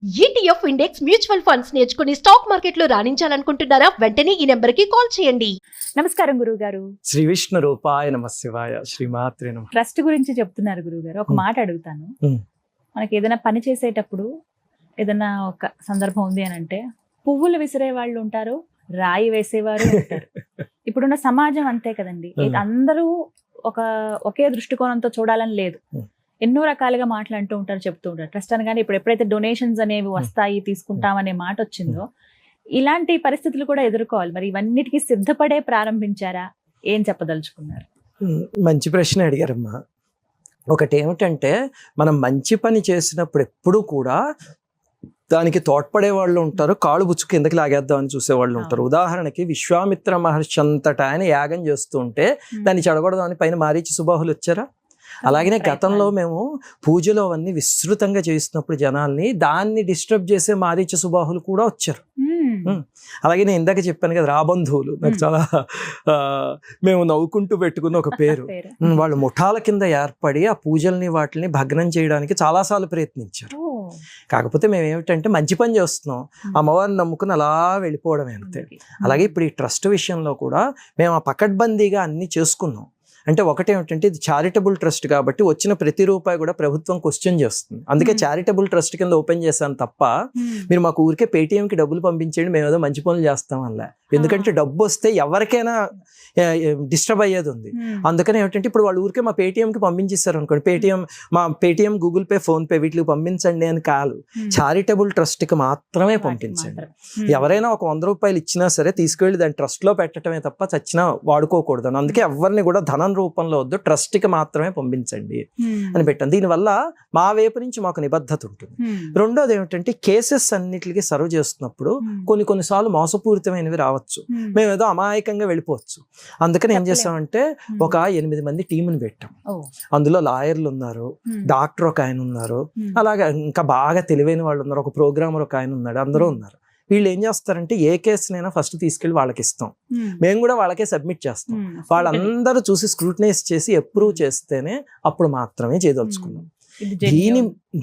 ETF index mutual funds నేర్చుకుని stock market లో రాణించాలనుకుంటున్నారా? వెంటనే ఈ నెంబర్ కి కాల్ చేయండి. నమస్కారం గురువు గారు. శ్రీ విష్ణు రూపాయ నమ శివాయ. శ్రీమాత్రే నమః. ట్రస్ట్ గురించి చెప్తున్నారు గురువు గారు. ఒక మాట అడుగుతాను. మనకి ఏదైనా పని చేసేటప్పుడు ఏదైనా ఒక సందర్భం ఉంది అని అంటే పువ్వులు విసిరే వాళ్ళు ఉంటారు, రాయి వేసేవారు ఉంటారు. ఇప్పుడున్న సమాజం అంతే కదండి. అందరూ ఒకే దృష్టికోణంతో చూడాలని లేదు. ఎన్నో రకాలుగా మాట్లాడుతూ ఉంటారు, చెప్తూ ఉంటారు. ట్రస్ట్ అనగానే ఇప్పుడు ఎప్పుడైతే డొనేషన్స్ అనేవి వస్తాయి, తీసుకుంటామనే మాట వచ్చిందో, ఇలాంటి పరిస్థితులు కూడా ఎదుర్కోవాలి. మరి ఇవన్నిటికీ సిద్ధపడే ప్రారంభించారా? ఏం చెప్పదలుచుకున్నారు? మంచి ప్రశ్న అడిగారమ్మా. ఒకటి ఏమిటంటే, మనం మంచి పని చేసినప్పుడు ఎప్పుడూ కూడా దానికి తోడ్పడే వాళ్ళు ఉంటారు, కాళ్ళు బుచ్చు కిందకి లాగేద్దామని చూసేవాళ్ళు ఉంటారు. ఉదాహరణకి విశ్వామిత్ర మహర్షి అంతటా ఆయన యాగం చేస్తూ ఉంటే దాన్ని చెడగొడదామని పైన మారీచి సుబాహులు వచ్చారా? అలాగనే గతంలో మేము పూజలో అవన్నీ విస్తృతంగా చేస్తున్నప్పుడు జనాల్ని దాన్ని డిస్టర్బ్ చేసే మారీచ సుబాహులు కూడా వచ్చారు. అలాగే నేను ఇందాక చెప్పాను కదా, రాబంధువులు. నాకు చాలా మేము నవ్వుకుంటూ పెట్టుకున్న ఒక పేరు. వాళ్ళు ముఠాల కింద ఏర్పడి ఆ పూజల్ని వాటిని భగ్నం చేయడానికి చాలాసార్లు ప్రయత్నించారు. కాకపోతే మేము ఏమిటంటే మంచి పని చేస్తున్నాం, అమ్మవారిని నమ్ముకుని అలా వెళ్ళిపోవడమే అంతే. అలాగే ఇప్పుడు ఈ ట్రస్ట్ విషయంలో కూడా మేము ఆ పకడ్బందీగా అన్ని చేసుకున్నాం. అంటే ఒకటేమిటంటే, ఇది చారిటబుల్ ట్రస్ట్ కాబట్టి వచ్చిన ప్రతి రూపాయి కూడా ప్రభుత్వం క్వశ్చన్ చేస్తుంది. అందుకే చారిటబుల్ ట్రస్ట్ కింద ఓపెన్ చేశాను తప్ప మీరు మాకు ఊరికే పేటీఎంకి డబ్బులు పంపించండి, మేము ఏదో మంచి పనులు చేస్తాం అలా. ఎందుకంటే డబ్బు వస్తే ఎవరికైనా డిస్టర్బ్ అయ్యేది ఉంది. అందుకని ఏమిటంటే, ఇప్పుడు వాళ్ళు ఊరికే మా పేటీఎంకి పంపించేస్తారు అనుకోండి, మా Paytm, Google pay, phone pay వీటికి పంపించండి అని కాదు, చారిటబుల్ ట్రస్ట్కి మాత్రమే పంపించండి. ఎవరైనా ఒక 100 రూపాయలు ఇచ్చినా సరే తీసుకెళ్ళి దాన్ని ట్రస్ట్లో పెట్టడమే తప్ప చచ్చినా వాడుకోకూడదు. అందుకే ఎవరిని కూడా ధనం రూపంలో వద్దు, ట్రస్ట్కి మాత్రమే పంపించండి అని పెట్టాను. దీనివల్ల మా వైపు నుంచి మాకు నిబద్ధత ఉంటుంది. రెండోది ఏమిటంటే, కేసెస్ అన్నిటికీ సర్వ్ చేస్తున్నప్పుడు కొన్నిసార్లు మోసపూరితమైనవి రావచ్చు, మేము ఏదో అమాయకంగా వెళ్ళిపోవచ్చు. అందుకని ఏం చేస్తామంటే, ఒక 8 మంది టీంని పెట్టాం. అందులో లాయర్లు ఉన్నారు, డాక్టర్ ఒక ఆయన ఉన్నారు, అలాగే ఇంకా బాగా తెలివైన వాళ్ళు ఉన్నారు, ఒక ప్రోగ్రామర్ ఒక ఆయన ఉన్నాడు, అందరూ ఉన్నారు. వీళ్ళు ఏం చేస్తారంటే, ఏ కేసునైనా ఫస్ట్ తీసుకెళ్ళి వాళ్ళకి ఇస్తాం, మేము కూడా వాళ్ళకే సబ్మిట్ చేస్తాం. వాళ్ళందరూ చూసి స్క్రూటినైజ్ చేసి అప్రూవ్ చేస్తేనే అప్పుడు మాత్రమే చేయదలుచుకున్నాం.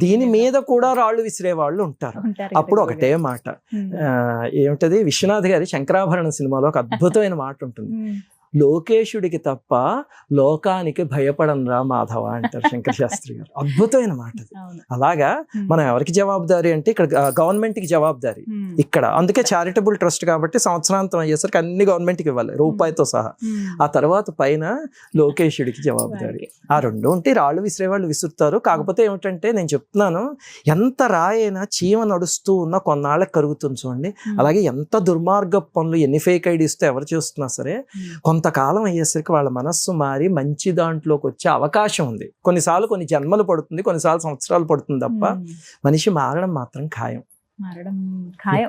దీని మీద కూడా రాళ్ళు విసిరే వాళ్ళు ఉంటారు. అప్పుడు ఒకటే మాట, ఏమిటది, విశ్వనాథ్ గారి శంకరాభరణం సినిమాలో ఒక అద్భుతమైన మాట ఉంటుంది, లోకేశుడికి తప్ప లోకానికి భయపడనరా మాధవ అంటారు శంకర శాస్త్రి గారు. అద్భుతమైన మాట. అలాగా మనం ఎవరికి జవాబుదారీ అంటే, ఇక్కడ గవర్నమెంట్కి జవాబుదారీ ఇక్కడ. అందుకే చారిటబుల్ ట్రస్ట్ కాబట్టి సంవత్సరాంతం అయ్యేసరికి అన్ని గవర్నమెంట్కి ఇవ్వాలి, రూపాయితో సహా. ఆ తర్వాత పైన లోకేశుడికి జవాబుదారీ. ఆ రెండు ఉంటే రాళ్ళు విసిరేవాళ్ళు విసురుతారు. కాకపోతే ఏమిటంటే, నేను చెప్తున్నాను, ఎంత రాయైనా చీమ నడుస్తూ ఉన్న కొన్నాళ్ళకి కరుగుతుంది చూడండి. అలాగే ఎంత దుర్మార్గ పనులు, ఎన్ని ఫేక్ ఐడీస్తో ఎవరు చేస్తున్నా సరే కొంతకాలం అయ్యేసరికి వాళ్ళ మనస్సు మారి మంచి దాంట్లోకి వచ్చే అవకాశం ఉంది. కొన్నిసార్లు కొన్ని జన్మలు పడుతుంది, కొన్నిసార్లు సంవత్సరాలు పడుతుంది తప్ప మనిషి మారడం మాత్రం ఖాయం.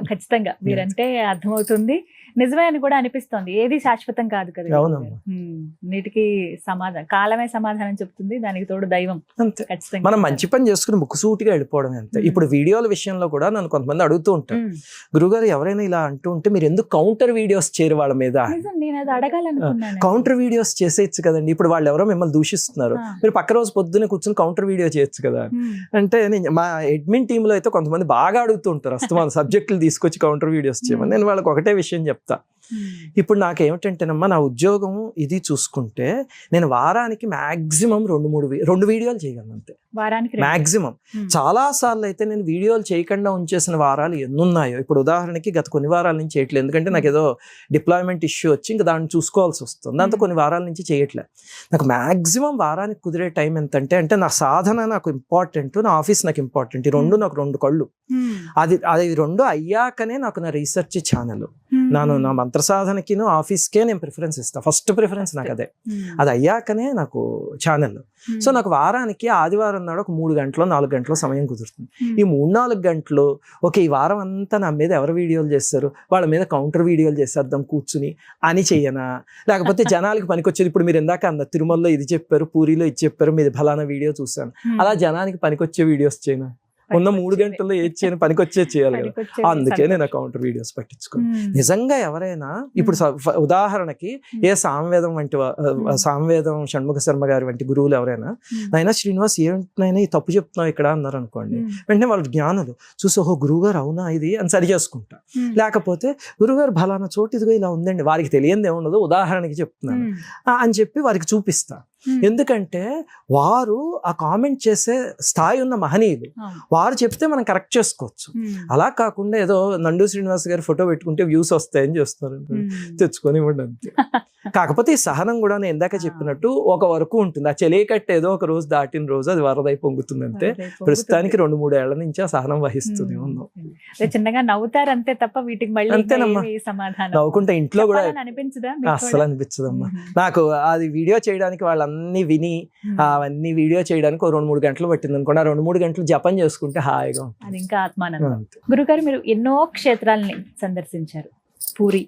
ఖచ్చితంగా మీరంటే అర్థమవుతుంది, నిజమే అని కూడా అనిపిస్తోంది. ఏది శాశ్వతం కాదు కదా. నీటికి సమాధానం, కాలమే సమాధానం చెప్తుంది, దానికి తోడు దైవం. ఖచ్చితంగా మనం మంచి పని చేసుకుని ముక్కుసూటిగా వెళ్ళిపోవడం అంతే. ఇప్పుడు వీడియోల విషయంలో కూడా నన్ను కొంతమంది అడుగుతూ ఉంటారు, గురుగారు ఎవరైనా ఇలా అంటూ ఉంటే మీరు ఎందుకు కౌంటర్ వీడియోస్ చేయరు వాళ్ళ మీద? నేను అది అడగాలనుకున్నాను. కౌంటర్ వీడియోస్ చేసేయచ్చు కదండి. ఇప్పుడు వాళ్ళు ఎవరో మిమ్మల్ని దూషిస్తున్నారు, మీరు పక్క రోజు పొద్దున్నే కూర్చొని కౌంటర్ వీడియో చేయొచ్చు కదా అంటే, మా అడ్మిన్ టీంలో అయితే కొంతమంది బాగా అడుగుతూ ఉంటారు, అస్తమాన సబ్జెక్టులు తీసుకొచ్చి కౌంటర్ వీడియోస్ చేయమని. నేను వాళ్ళకి ఒకటే విషయం చెప్తా, ఇప్పుడు నాకేమిటంటేనమ్మా, నా ఉద్యోగం ఇది చూసుకుంటే నేను వారానికి మాక్సిమం 2 వీడియోలు చేయగలను అంతే, మాక్సిమం. చాలా సార్లు అయితే నేను వీడియోలు చేయకుండా ఉంచేసిన వారాలు ఎన్నున్నాయో. ఇప్పుడు ఉదాహరణకి గత కొన్ని వారాల నుంచి చేయట్లేదు, ఎందుకంటే నాకు ఏదో డిప్లాయ్మెంట్ ఇష్యూ వచ్చి ఇంకా దాన్ని చూసుకోవాల్సి వస్తుంది. దాంతో కొన్ని వారాల నుంచి చేయట్లేదు. నాకు మాక్సిమం వారానికి కుదిరే టైం ఎంతంటే, అంటే నా సాధన నాకు ఇంపార్టెంట్, నా ఆఫీస్ నాకు ఇంపార్టెంట్. ఈ రెండు నాకు 2 కళ్ళు. అది 2 అయ్యాకనే నాకు నా రీసెర్చ్ ఛానల్, నా మంత్ర సాధనకి ఆఫీస్కే నేను ప్రిఫరెన్స్ ఇస్తాను. ఫస్ట్ ప్రిఫరెన్స్ నాకు అదే. అది అయ్యాకనే నాకు ఛానల్. సో నాకు వారానికి ఆదివారం నాడు ఒక 3 గంటలో 4 గంటలో సమయం కుదురుతుంది. ఈ 3-4 గంటలు ఈ వారం అంతా నా మీద ఎవరు వీడియోలు చేస్తారు, వాళ్ళ మీద కౌంటర్ వీడియోలు చేసేద్దాం కూర్చుని అని చెయ్యనా? లేకపోతే జనాలకి పనికొచ్చేది, ఇప్పుడు మీరు ఇందాక అన్న తిరుమలలో ఇది చెప్పారు, పూరిలో ఇది చెప్పారు, మీది ఫలానా వీడియో చూసాను, అలా జనానికి పనికొచ్చే వీడియోస్ చేయనా ఉన్న 3 గంటల్లో ఏది చేయని పనికొచ్చే చేయాలి కదా. అందుకే నేను కౌంటర్ వీడియోస్ పట్టించుకోను. నిజంగా ఎవరైనా ఇప్పుడు ఉదాహరణకి ఏ సామవేదం వంటి సామవేదం షణ్ముఖ శర్మ గారి వంటి గురువులు ఎవరైనా నైనా శ్రీనివాస్ ఏంటైనా ఈ తప్పు చెప్తున్నావు ఇక్కడ అన్నారు అనుకోండి, వెంటనే వాళ్ళు జ్ఞానులు చూసి ఓహో గురువుగారు అవునా ఇది అని సరి చేసుకుంటా. లేకపోతే గురువుగారు ఫలానా చోటు ఇదిగో ఇలా ఉందండి, వారికి తెలియంది ఏముండదు ఉదాహరణకి చెప్తున్నాను అని చెప్పి వారికి చూపిస్తా. ఎందుకంటే వారు ఆ కామెంట్ చేసే స్థాయి ఉన్న మహనీయులు, వారు చెప్తే మనం కరెక్ట్ చేసుకోవచ్చు. అలా కాకుండా ఏదో నండు శ్రీనివాస్ గారి ఫోటో పెట్టుకుంటే వ్యూస్ వస్తాయని చేస్తారు, తెచ్చుకొని ఇవ్వండి అంతే. కాకపోతే ఈ సహనం కూడా నేను ఇందాక చెప్పినట్టు ఒక వరకు ఉంటుంది. ఆ చెలికట్టు ఏదో ఒక రోజు దాటిన రోజు అది వరదై పొంగుతుంది అంతే. ప్రస్తుతానికి 2-3 ఏళ్ల నుంచి ఆ సహనం వహిస్తుంది ఉన్నాం. చిన్నగా నవ్వుతారు అంతే తప్ప వీటికి మళ్ళీ అంతేనమ్మా, సమాధానం నవ్వుకుంటే ఇంట్లో కూడా అనిపించదా? అస్సలు అనిపించదమ్మా. నాకు అది వీడియో చేయడానికి వాళ్ళన్నీ విని అవన్నీ వీడియో చేయడానికి 2-3 గంటలు పట్టింది అనుకోండి. ఆ 2-3 గంటలు జపం చేసుకుంటే హాయిగా ఉంటుంది. అది ఇంకా ఆత్మానందం. గురుగారు మీరు ఎన్నో క్షేత్రాలని సందర్శించారు. పూరి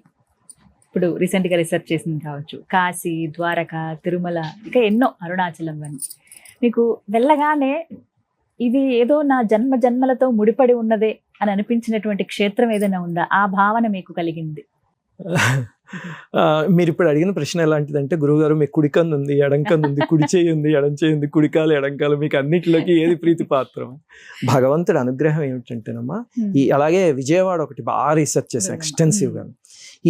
ఇప్పుడు రీసెంట్ గా రీసెర్చ్ చేసింది కావచ్చు, కాశీ, ద్వారక, తిరుమల, ఇంకా ఎన్నో, అరుణాచలం అని. మీకు వెళ్ళగానే ఇది ఏదో నా జన్మలతో ముడిపడి ఉన్నదే అని అనిపించినటువంటి క్షేత్రం ఏదైనా ఉందా? ఆ భావన మీకు కలిగింది? మీరు ఇప్పుడు అడిగిన ప్రశ్న ఎలాంటిదంటే, గురువుగారు మీకు కుడికన్ను ఉంది, ఎడంకన్ను ఉంది, కుడి చేయి ఉంది, ఎడం చేయి ఉంది, కుడికాలు ఎడంకాలు, మీకు అన్నిటిలోకి ఏది ప్రీతి పాత్రం? భగవంతుడి అనుగ్రహం ఏమిటంటేనమ్మా, అలాగే విజయవాడ ఒకటి బాగా రీసెర్చ్ చేశాను ఎక్స్టెన్సివ్ గా.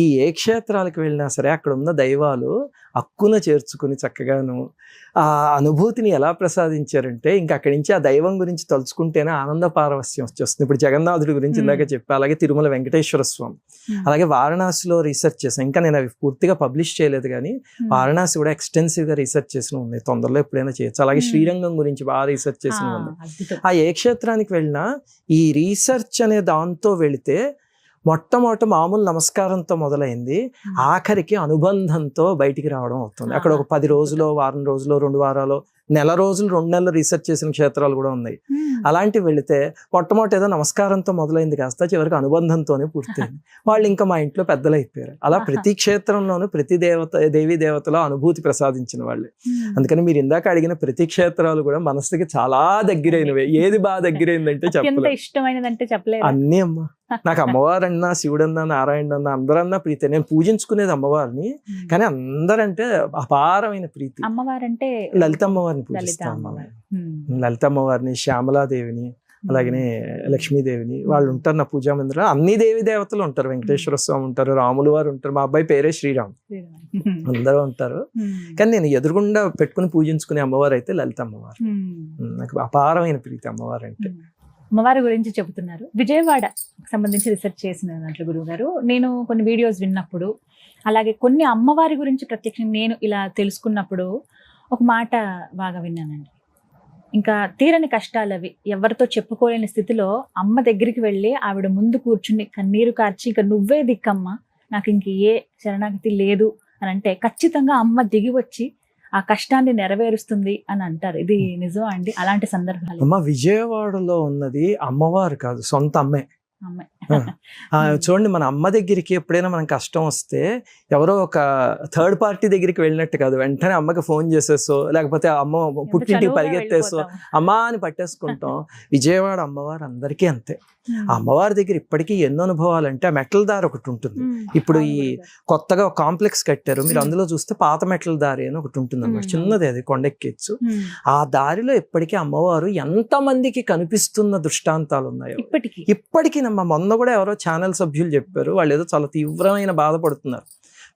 ఈ ఏ క్షేత్రాలకు వెళ్ళినా సరే అక్కడ ఉన్న దైవాలు హక్కున చేర్చుకుని చక్కగాను ఆ అనుభూతిని ఎలా ప్రసాదించారంటే, ఇంకా అక్కడి నుంచి ఆ దైవం గురించి తలుచుకుంటేనే ఆనంద పారవస్యం వచ్చేస్తుంది. ఇప్పుడు జగన్నాథుడి గురించి ఇందాక చెప్పా, అలాగే తిరుమల వెంకటేశ్వర స్వామి, అలాగే వారణాసిలో రీసెర్చ్ చేశాను. ఇంకా నేను అవి పూర్తిగా పబ్లిష్ చేయలేదు కానీ వారణాసి కూడా ఎక్స్టెన్సివ్ గా రీసెర్చ్ చేసిన ఉన్నాయి, తొందరలో ఎప్పుడైనా చేయొచ్చు. అలాగే శ్రీరంగం గురించి బాగా రీసెర్చ్ చేసిన ఉన్నాయి. ఆ ఏ క్షేత్రానికి వెళ్ళినా ఈ రీసెర్చ్ అనే దాంతో వెళితే మొట్టమొదట మామూలు నమస్కారంతో మొదలైంది, ఆఖరికి అనుబంధంతో బయటికి రావడం అవుతుంది. అక్కడ ఒక 10 రోజులు, వారం రోజులు, 2 వారాలు, నెల రోజులు, 2 నెలలు రీసెర్చ్ చేసిన క్షేత్రాలు కూడా ఉన్నాయి. అలాంటివి వెళితే మొట్టమొదటి ఏదో నమస్కారంతో మొదలైంది కాస్త చివరికి అనుబంధంతోనే పూర్తయింది. వాళ్ళు ఇంకా మా ఇంట్లో పెద్దలు అయిపోయారు. అలా ప్రతి క్షేత్రంలోనూ ప్రతి దేవీ దేవతలో అనుభూతి ప్రసాదించిన వాళ్ళే. అందుకని మీరు ఇందాక అడిగిన ప్రతి క్షేత్రాలు కూడా మనసుకి చాలా దగ్గరైనవే. ఏది బాగా దగ్గరైందంటే చెప్పలేదు, అన్నీ అమ్మా. నాకు అమ్మవారన్నా, శివుడన్నా, నారాయణన్నా, అందరన్నా ప్రీతి. నేను పూజించుకునేది అమ్మవారిని, కానీ అందరంటే అపారమైన ప్రీతి. అమ్మవారంటే లలితమ్మవారిని పూజిస్తాం. లలితమ్మవారిని, శ్యామలాదేవిని, అలాగనే లక్ష్మీదేవిని, వాళ్ళు ఉంటారు నా పూజా మందిరంలో. అన్ని దేవి దేవతలు ఉంటారు, వెంకటేశ్వర స్వామి ఉంటారు, రాములు వారు ఉంటారు, మా అబ్బాయి పేరే శ్రీరామ్, అందరూ ఉంటారు. కానీ నేను ఎదురుగుండా పెట్టుకుని పూజించుకునే అమ్మవారు అయితే లలిత అమ్మవారు. నాకు అపారమైన ప్రీతి అమ్మవారు అంటే. అమ్మవారి గురించి చెబుతున్నారు, విజయవాడ సంబంధించి రీసెర్చ్ చేసిన దాంట్లో గురువు గారు నేను కొన్ని వీడియోస్ విన్నప్పుడు, అలాగే కొన్ని అమ్మవారి గురించి ప్రత్యక్షంగా నేను ఇలా తెలుసుకున్నప్పుడు ఒక మాట బాగా విన్నానండి. ఇంకా తీరని కష్టాలు అవి, ఎవరితో చెప్పుకోలేని స్థితిలో అమ్మ దగ్గరికి వెళ్ళి ఆవిడ ముందు కూర్చుని కన్నీరు కార్చి, ఇక నువ్వే దిక్కమ్మ, నాకు ఇంక ఏ శరణాగతి లేదు అని అంటే ఖచ్చితంగా అమ్మ దిగి వచ్చి ఆ కష్టాన్ని నెరవేరుస్తుంది అని అంటారు. ఇది నిజం అండి? అలాంటి సందర్భాలు అమ్మ విజయవాడలో ఉన్నది అమ్మవారు కాదు, సొంత అమ్మే. చూడండి, మన అమ్మ దగ్గరికి ఎప్పుడైనా మనం కష్టం వస్తే ఎవరో ఒక థర్డ్ పార్టీ దగ్గరికి వెళ్ళినట్టు కాదు, వెంటనే అమ్మకి ఫోన్ చేసేసో, లేకపోతే అమ్మ పుట్టింటికి పరిగెత్తేసో అమ్మా అని పట్టేసుకుంటాం. విజయవాడ అమ్మవారు అందరికీ అంతే. ఆ అమ్మవారి దగ్గర ఇప్పటికీ ఎన్నో అనుభవాలు అంటే, ఆ మెట్ల దారి ఒకటి ఉంటుంది. ఇప్పుడు ఈ కొత్తగా ఒక కాంప్లెక్స్ కట్టారు, మీరు అందులో చూస్తే పాత మెట్ల దారి అని ఒకటి ఉంటుంది అన్నమాట, చిన్నది, అది కొండెక్కేచ్చు. ఆ దారిలో ఇప్పటికీ అమ్మవారు ఎంతమందికి కనిపిస్తున్న దృష్టాంతాలు ఉన్నాయో ఇప్పటికీ. మొన్న కూడా ఎవరో ఛానల్ సభ్యులు చెప్పారు, వాళ్ళు ఏదో చాలా తీవ్రమైన బాధపడుతున్నారు,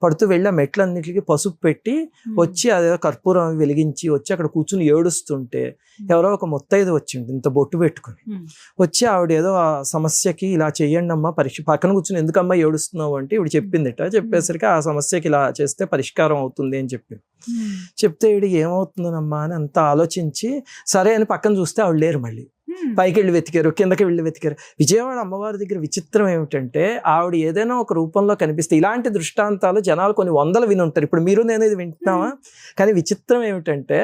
పడుతూ వెళ్ళి ఆ మెట్లన్నిటికీ పసుపు పెట్టి వచ్చి అదేదో కర్పూరం వెలిగించి వచ్చి అక్కడ కూర్చుని ఏడుస్తుంటే ఎవరో ఒక ముత్తైదు వచ్చింది ఇంత బొట్టు పెట్టుకుని వచ్చి, ఆవిడ ఏదో ఆ సమస్యకి ఇలా చెయ్యండి అమ్మా, పక్కన కూర్చుని ఎందుకమ్మా ఏడుస్తున్నావు అంటే ఇవిడ చెప్పిందిట. చెప్పేసరికి ఆ సమస్యకి ఇలా చేస్తే పరిష్కారం అవుతుంది అని చెప్పింది. చెప్తే ఇవిడ ఏమవుతుందమ్మా అని అంత ఆలోచించి సరే అని పక్కన చూస్తే ఆవిడ లేరు. మళ్ళీ పైకి వెళ్ళి వెతికారు, కిందకి వెళ్ళి వెతికారు. విజయవాడ అమ్మవారి దగ్గర విచిత్రం ఏమిటంటే, ఆవిడ ఏదైనా ఒక రూపంలో కనిపిస్తే, ఇలాంటి దృష్టాంతాలు జనాలు కొన్ని వందలు విని ఉంటారు, ఇప్పుడు మీరు నేను ఇది వింటున్నావా, కానీ విచిత్రం ఏమిటంటే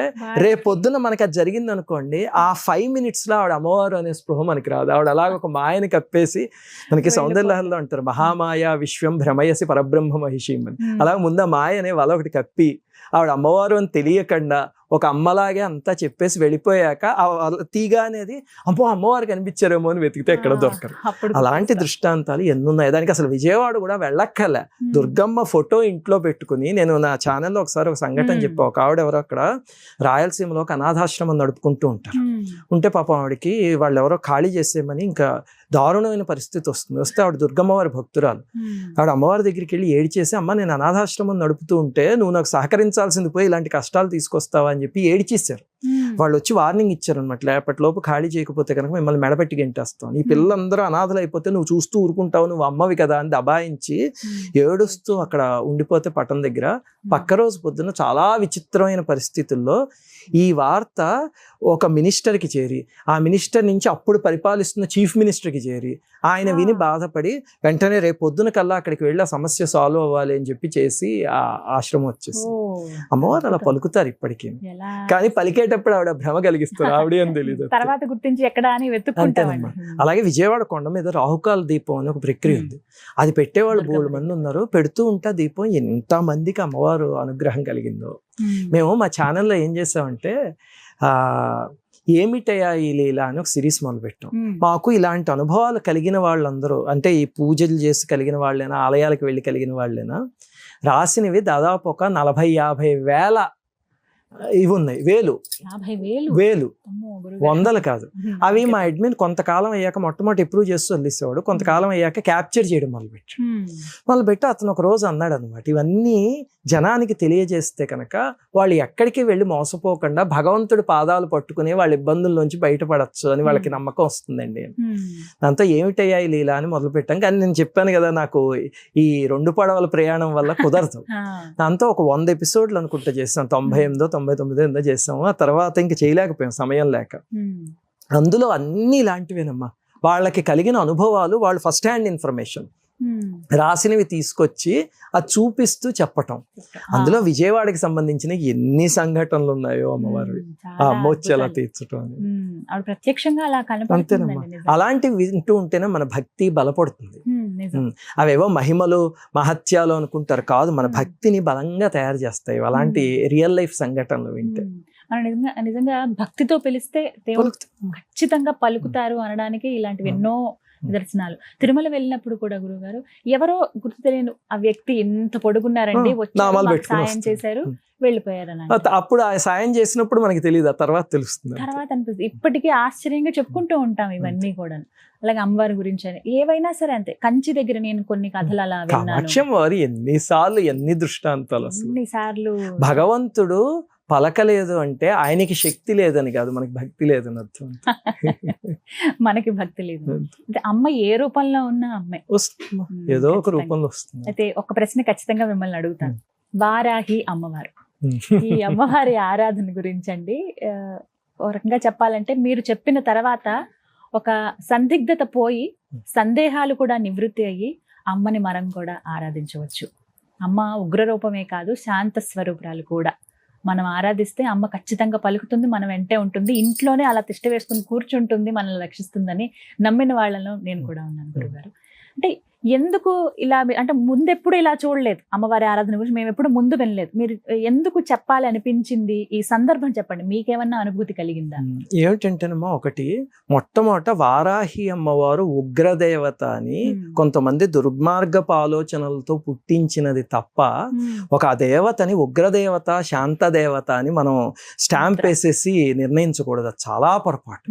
రేపొద్దున మనకి అది జరిగింది అనుకోండి, ఆ 5 minutes లో ఆవిడ అమ్మవారు అనే స్పృహ మనకి రాదు. ఆవిడ అలాగ ఒక మాయని కప్పేసి, మనకి సౌందర్యలహరిలో అంటారు మహామాయ విశ్వం భ్రమయసి పరబ్రహ్మ మహిషి అని, అలాగే ముందు ఆ మాయ అనే వాళ్ళ ఒకటి కప్పి ఆవిడ అమ్మవారు అని తెలియకుండా ఒక అమ్మలాగే అంతా చెప్పేసి వెళ్ళిపోయాక తీగ అనేది అమ్మవారు కనిపించారేమో అని వెతికితే ఎక్కడ దొరకరు. అలాంటి దృష్టాంతాలు ఎన్నున్నాయి. దానికి అసలు విజయవాడ కూడా వెళ్ళక్కర్లే. దుర్గమ్మ ఫోటో ఇంట్లో పెట్టుకుని, నేను నా ఛానల్లో ఒకసారి ఒక సంఘటన చెప్పా. ఒక ఆవిడ ఎవరో అక్కడ రాయలసీమలో ఒక అనాథాశ్రమం నడుపుకుంటూ ఉంటారు. ఉంటే పాపం ఆవిడకి వాళ్ళు ఎవరో ఖాళీ చేసేయమని ఇంకా దారుణమైన పరిస్థితి వస్తే ఆవిడ దుర్గమ్మవారి భక్తురాలు. ఆవిడ అమ్మవారి దగ్గరికి వెళ్ళి ఏడిచేసి, అమ్మ నేను అనాథాశ్రమం నడుపుతూ ఉంటే నువ్వు నాకు సహకరించాల్సింది పోయి ఇలాంటి కష్టాలు తీసుకొస్తావా అని చెప్పి ఏడిచేశారు. వాళ్ళు వచ్చి వార్నింగ్ ఇచ్చారు అనమాట, లేపటిలోపు ఖాళీ చేయకపోతే కనుక మిమ్మల్ని మెడపెట్టి గెంటేస్తాం, ఈ పిల్లలందరూ అనాథలు అయిపోతే నువ్వు చూస్తూ ఊరుకుంటావు, నువ్వు అమ్మవి కదా అని దబాయించి ఏడుస్తూ అక్కడ ఉండిపోతే పట్టం దగ్గర పక్క రోజు పొద్దున చాలా విచిత్రమైన పరిస్థితుల్లో ఈ వార్త ఒక మినిస్టర్కి చేరి, ఆ మినిస్టర్ నుంచి అప్పుడు పరిపాలిస్తున్న చీఫ్ మినిస్టర్కి చేరి, ఆయన విని బాధపడి వెంటనే రేపు పొద్దున కల్లా అక్కడికి వెళ్ళి ఆ సమస్య సాల్వ్ అవ్వాలి అని చెప్పి చేసి ఆ ఆశ్రమం వచ్చేసి. అమ్మవారు అలా పలుకుతారు ఇప్పటికీ, కానీ పలికేటప్పుడు ఆవిడ భ్రమ కలిగిస్తారు, ఆవిడే అని తెలియదు, తర్వాత గుర్తించి ఎక్కడ అని వెతుక్కుంటామన్నమాట. అలాగే విజయవాడ కొండ మీద రాహుకాల దీపం అని ఒక ప్రక్రియ ఉంది. అది పెట్టేవాళ్ళు బోల్డ్ మంది ఉన్నారు. పెడుతూ ఉంటా దీపం ఎంత మందికి అమ్మవారు అనుగ్రహం కలిగిందో. మేము మా ఛానల్లో ఏం చేసామంటే ఏమిటయా ఈ లీల అని ఒక సిరీస్ మొదలు పెట్టాం. మాకు ఇలాంటి అనుభవాలు కలిగిన వాళ్ళందరూ, అంటే ఈ పూజలు చేసి కలిగిన వాళ్ళైనా, ఆలయాలకు వెళ్ళి కలిగిన వాళ్ళైనా, రాసినవి దాదాపు ఒక 40-50 వేల ఇవి ఉన్నాయి. వేలు వందలు కాదు. అవి మా అడ్మిన్ కొంతకాలం అయ్యాక మొట్టమొదటి అప్రూవ్ చేస్తూ వదిలేసేవాడు. కొంతకాలం అయ్యాక క్యాప్చర్ చేయడం మొదలుపెట్టి అతను ఒక రోజు అన్నాడు అనమాట, ఇవన్నీ జనానికి తెలియజేస్తే కనుక వాళ్ళు ఎక్కడికి వెళ్ళి మోసపోకుండా భగవంతుడి పాదాలు పట్టుకుని వాళ్ళ ఇబ్బందుల్లోంచి బయటపడచ్చు అని వాళ్ళకి నమ్మకం వస్తుందండి. దాంతో ఏమిటయ్యా ఈ లీల అని మొదలు పెట్టాం. కానీ నేను చెప్పాను కదా, నాకు ఈ 2 పడవల ప్రయాణం వల్ల కుదరదు. దాంతో ఒక 100 ఎపిసోడ్లు అనుకుంటా చేసాం. 98-99 చేసాము. ఆ తర్వాత ఇంకా చేయలేకపోయాం సమయం లేక. అందులో అన్ని ఇలాంటివేనమ్మా, వాళ్ళకి కలిగిన అనుభవాలు, వాళ్ళు ఫస్ట్ హ్యాండ్ ఇన్ఫర్మేషన్ రాసినవి తీసుకొచ్చి అది చూపిస్తూ చెప్పటం. అందులో విజయవాడకి సంబంధించిన ఎన్ని సంఘటనలు ఉన్నాయో అమ్మవారు ఆ అమ్మ వచ్చి అలా తీర్చడం ప్రత్యక్షంగా. అంతేనమ్మా, అలాంటివి వింటూ ఉంటేనే మన భక్తి బలపడుతుంది. అవేవో మహిమలు మహత్యాలు అనుకుంటారు, కాదు, మన భక్తిని బలంగా తయారు చేస్తాయి అలాంటి రియల్ లైఫ్ సంఘటనలు వింటే. నిజంగా భక్తితో పిలిస్తే దేవుడు ఖచ్చితంగా పలుకుతారు అనడానికి ఇలాంటివి ఎన్నో నిదర్శనాలు. తిరుమల వెళ్ళినప్పుడు కూడా గురుగారు ఎవరో గుర్తు తెలియని ఆ వ్యక్తి ఎంత పొడుగున్నారండి, వచ్చి సాయం చేశారు, వెళ్ళిపోయారని. అప్పుడు ఆ సాయం చేసినప్పుడు మనకి తెలియదు, ఆ తర్వాత తెలుస్తుంది, తర్వాత అనిపిస్తుంది. ఇప్పటికీ ఆశ్చర్యంగా చెప్పుకుంటూ ఉంటాం ఇవన్నీ కూడా. అలాగే అమ్మవారి గురించి అని ఏవైనా సరే అంతే. కంచి దగ్గర నేను కొన్ని కథలు అలా విన్నాను. వారి ఎన్నిసార్లు ఎన్ని దృష్టాంతాలు, ఎన్నిసార్లు భగవంతుడు పలకలేదు అంటే ఆయనకి శక్తి లేదని కాదు, మనకి భక్తి లేదని అర్థం. మనకి భక్తి లేదు అంటే అమ్మ ఏ రూపంలో ఉన్నా అమ్మే ఏదో ఒక రూపంలో వస్తుంది. అయితే ఒక ప్రశ్న ఖచ్చితంగా మిమ్మల్ని అడుగుతాను, వారాహి అమ్మవారు, ఈ అమ్మవారి ఆరాధన గురించి అండి. ఒక రకంగా చెప్పాలంటే మీరు చెప్పిన తర్వాత ఒక సందిగ్ధత పోయి సందేహాలు కూడా నివృత్తి అయ్యి అమ్మని మనం కూడా ఆరాధించవచ్చు. అమ్మ ఉగ్రరూపమే కాదు, శాంత స్వరూపురాలు కూడా. మనం ఆరాధిస్తే అమ్మ ఖచ్చితంగా పలుకుతుంది, మన వెంటే ఉంటుంది, ఇంట్లోనే అలా తిష్ట వేసుకుని కూర్చుంటుంది, మనల్ని రక్షిస్తుందని నమ్మిన వాళ్ళలో నేను కూడా ఉన్నాను గురుగారు. అంటే ఎందుకు ఇలా, అంటే ముందెప్పుడు ఇలా చూడలేదు అమ్మవారి ఆరాధన గురించి, మేము ఎప్పుడు ముందు వినలేదు, మీరు ఎందుకు చెప్పాలి అనిపించింది? ఈ సందర్భం చెప్పండి, మీకేమన్నా అనుభూతి కలిగిందా? ఏమిటంటేనమ్మా, ఒకటి మొట్టమొదట వారాహి అమ్మవారు ఉగ్రదేవత అని కొంతమంది దుర్మార్గపు ఆలోచనలతో పుట్టించినది తప్ప, ఒక దేవతని ఉగ్రదేవత శాంతదేవత అని మనం స్టాంప్ వేసేసి నిర్ణయించకూడదు, చాలా పొరపాటు.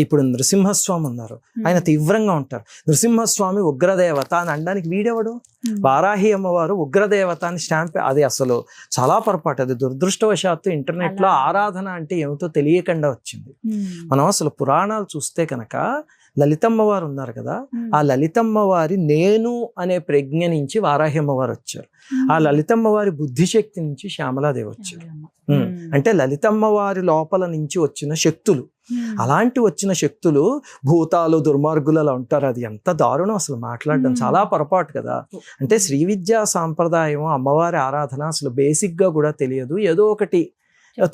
ఇప్పుడు నృసింహస్వామి ఉన్నారు, ఆయన తీవ్రంగా ఉంటారు. నృసింహస్వామి ఉగ్రదేవత అని అనడానికి వీడెవడు? వారాహి అమ్మవారు ఉగ్రదేవత అని స్టాంప్, అది అసలు చాలా పొరపాటు. అది దురదృష్టవశాత్తు ఇంటర్నెట్ లో ఆరాధన అంటే ఏమిటో తెలియకుండా వచ్చింది. మనం అసలు పురాణాలు చూస్తే కనుక లలితమ్మ వారు ఉన్నారు కదా, ఆ లలితమ్మ వారి నేను అనే ప్రజ్ఞ నుంచి వారాహి అమ్మవారు వచ్చారు. ఆ లలితమ్మ వారి బుద్ధిశక్తి నుంచి శ్యామలాదేవి వచ్చారు. అంటే లలితమ్మ వారి లోపల నుంచి వచ్చిన శక్తులు, అలాంటి వచ్చిన శక్తులు భూతాలు దుర్మార్గులు అలా ఉంటారు. అది ఎంత దారుణం అసలు, మాట్లాడడం చాలా పొరపాటు కదా. అంటే శ్రీ విద్యా సాంప్రదాయం అమ్మవారి ఆరాధన అసలు బేసిక్ గా కూడా తెలియదు, ఏదో ఒకటి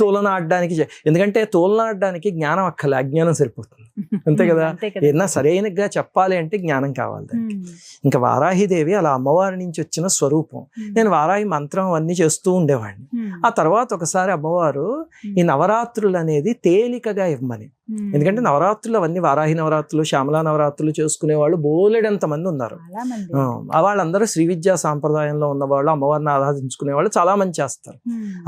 తోలన ఆడడానికి ఎందుకంటే తోలన ఆడడానికి జ్ఞానం అక్కర్లే, అజ్ఞానం సరిపోతుంది. అంతే కదా, ఏదైనా సరైనగా చెప్పాలి అంటే జ్ఞానం కావాలి దానికి. ఇంకా వారాహిదేవి అలా అమ్మవారి నుంచి వచ్చిన స్వరూపం. నేను వారాహి మంత్రం అవన్నీ చేస్తూ ఉండేవాడిని. ఆ తర్వాత ఒకసారి అమ్మవారు ఈ నవరాత్రులు అనేది తేలికగా ఇవ్వమని, ఎందుకంటే నవరాత్రులు అవన్నీ వారాహి నవరాత్రులు, శ్యామలా నవరాత్రులు చేసుకునే వాళ్ళు బోలెడంత మంది ఉన్నారు. వాళ్ళందరూ శ్రీ విద్యా సాంప్రదాయంలో ఉన్న వాళ్ళు, అమ్మవారిని ఆరాధించుకునే వాళ్ళు చాలా మంది చేస్తారు.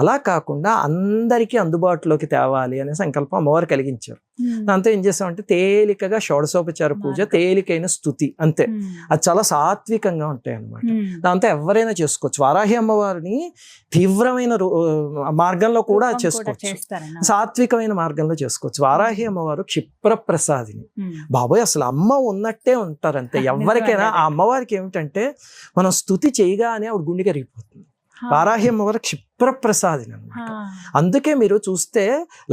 అలా కాకుండా అందరికీ అందుబాటులోకి తేవాలి అనే సంకల్పం అమ్మవారు కలిగించారు. దాంతో ఏం చేసామంటే తేలికగా షోడశోపచార పూజ, తేలికైన స్తుతి, అంతే. అది చాలా సాత్వికంగా ఉంటాయి అన్నమాట. దాంతో ఎవరైనా చేసుకోవచ్చు. వారాహి అమ్మవారిని తీవ్రమైన మార్గంలో కూడా చేసుకోవచ్చు, సాత్వికమైన మార్గంలో చేసుకోవచ్చు. వారాహి అమ్మవారు క్షిప్ర ప్రసాదిని. బాబోయ్, అసలు అమ్మ ఉన్నట్టే ఉంటారు అంతే. ఎవరికైనా ఆ అమ్మవారికి ఏమిటంటే మనం స్తుతి చేయగానే ఆవిడ గుండె కరిగిపోతుంది. వారాహి అమ్మవారు క్షిప్రప్రసాదిని అన్నమాట. అందుకే మీరు చూస్తే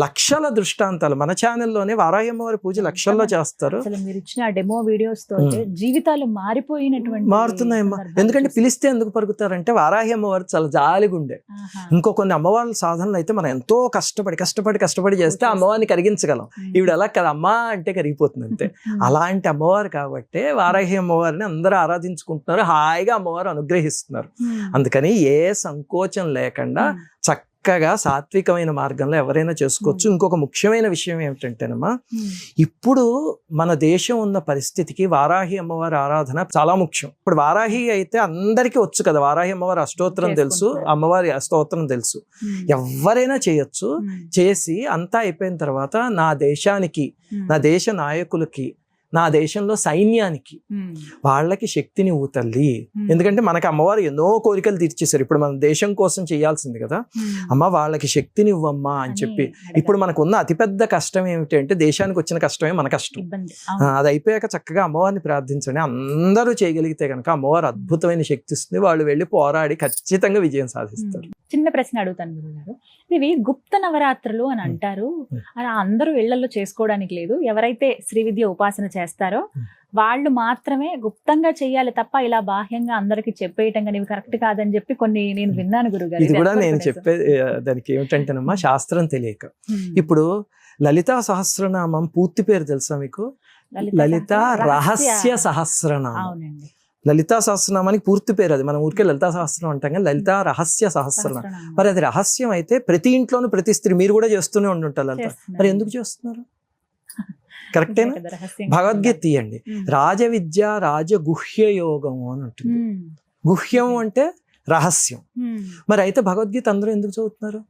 లక్షల దృష్టాంతాలు మన ఛానల్లోనే వారాహి అమ్మవారి పూజ లక్షల్లో చేస్తారు. మీరు ఇచ్చిన డెమో వీడియోస్ తో జీవితాలు మారుతున్నాయమ్మా. ఎందుకంటే పిలిస్తే ఎందుకు పరుగుతారంటే వారాహి అమ్మవారు చాలా జాలిగుండే. ఇంకో కొన్ని అమ్మవారి సాధనలు అయితే మనం ఎంతో కష్టపడి చేస్తే అమ్మవారిని కరిగించగలం. ఈవిడ అలా కదా, అమ్మా అంటే కరిగిపోతుంది అంతే. అలాంటి అమ్మవారు కాబట్టి వారాహి అమ్మవారిని అందరూ ఆరాధించుకుంటున్నారు, హాయిగా అమ్మవారు అనుగ్రహిస్తున్నారు. అందుకని ఏ సంకోచం లేకుండా చక్కగా సాత్వికమైన మార్గంలో ఎవరైనా చేసుకోవచ్చు. ఇంకొక ముఖ్యమైన విషయం ఏమిటంటేనమ్మా, ఇప్పుడు మన దేశం ఉన్న పరిస్థితికి వారాహి అమ్మవారి ఆరాధన చాలా ముఖ్యం. ఇప్పుడు వారాహి అయితే అందరికీ వచ్చు కదా, వారాహి అమ్మవారి అష్టోత్తరం తెలుసు, అమ్మవారి స్తోత్రం తెలుసు, ఎవరైనా చేయొచ్చు. చేసి అంతా అయిపోయిన తర్వాత నా దేశానికి, నా దేశ నాయకులకి, నా దేశంలో సైన్యానికి వాళ్ళకి శక్తిని ఊతల్లి. ఎందుకంటే మనకి అమ్మవారు ఎన్నో కోరికలు తీర్చేశారు. ఇప్పుడు మన దేశం కోసం చేయాల్సింది కదా, అమ్మ వాళ్ళకి శక్తిని ఇవ్వమ్మా అని చెప్పి. ఇప్పుడు మనకు ఉన్న అతిపెద్ద కష్టం ఏమిటి అంటే దేశానికి వచ్చిన కష్టమే మన కష్టం. అది అయిపోయాక చక్కగా అమ్మవారిని ప్రార్థించండి. అందరూ చేయగలిగితే కనుక అమ్మవారు అద్భుతమైన శక్తి ఇస్తుంది. వాళ్ళు వెళ్ళి పోరాడి ఖచ్చితంగా విజయం సాధిస్తారు. చిన్న ప్రశ్న అడుగుతాను గురుగారు, ఇవి గుప్త నవరాత్రులు అని అంటారు. అలా అందరూ ఇళ్లలో చేసుకోవడానికి లేదు. ఎవరైతే శ్రీ విద్య ఉపాసన చేస్తారో వాళ్ళు మాత్రమే గుప్తంగా చెయ్యాలి తప్ప ఇలా బాహ్యంగా అందరికి చెప్పేయటం కానీ కరెక్ట్ కాదని చెప్పి కొన్ని నేను విన్నాను గురుగారు. ఇది కూడా నేను చెప్పే దానికి ఏమిటంటేనమ్మా, శాస్త్రం తెలియక. ఇప్పుడు లలితా సహస్రనామం పూర్తి పేరు తెలుసా మీకు? లలితా రహస్య సహస్రనామం. అవునండి, లలితా సహస్రనామానికి పూర్తి పేరు అది. మనం ఊరికే లలితా సహస్రం అంటాం కానీ లలితా రహస్య సహస్రనామం. మరి అది రహస్యం అయితే ప్రతి ఇంట్లోనూ ప్రతి స్త్రీ, మీరు కూడా చేస్తూనే ఉంటుంటారు లలిత. మరి ఎందుకు చేస్తున్నారు? కరెక్టేనా? భగవద్గీత తీయండి, రాజవిద్య రాజగుహ్య యోగం అని ఉంటుంది. గుహ్యం అంటే రహస్యం. మరి అయితే భగవద్గీత అందరూ ఎందుకు చదువుతున్నారు?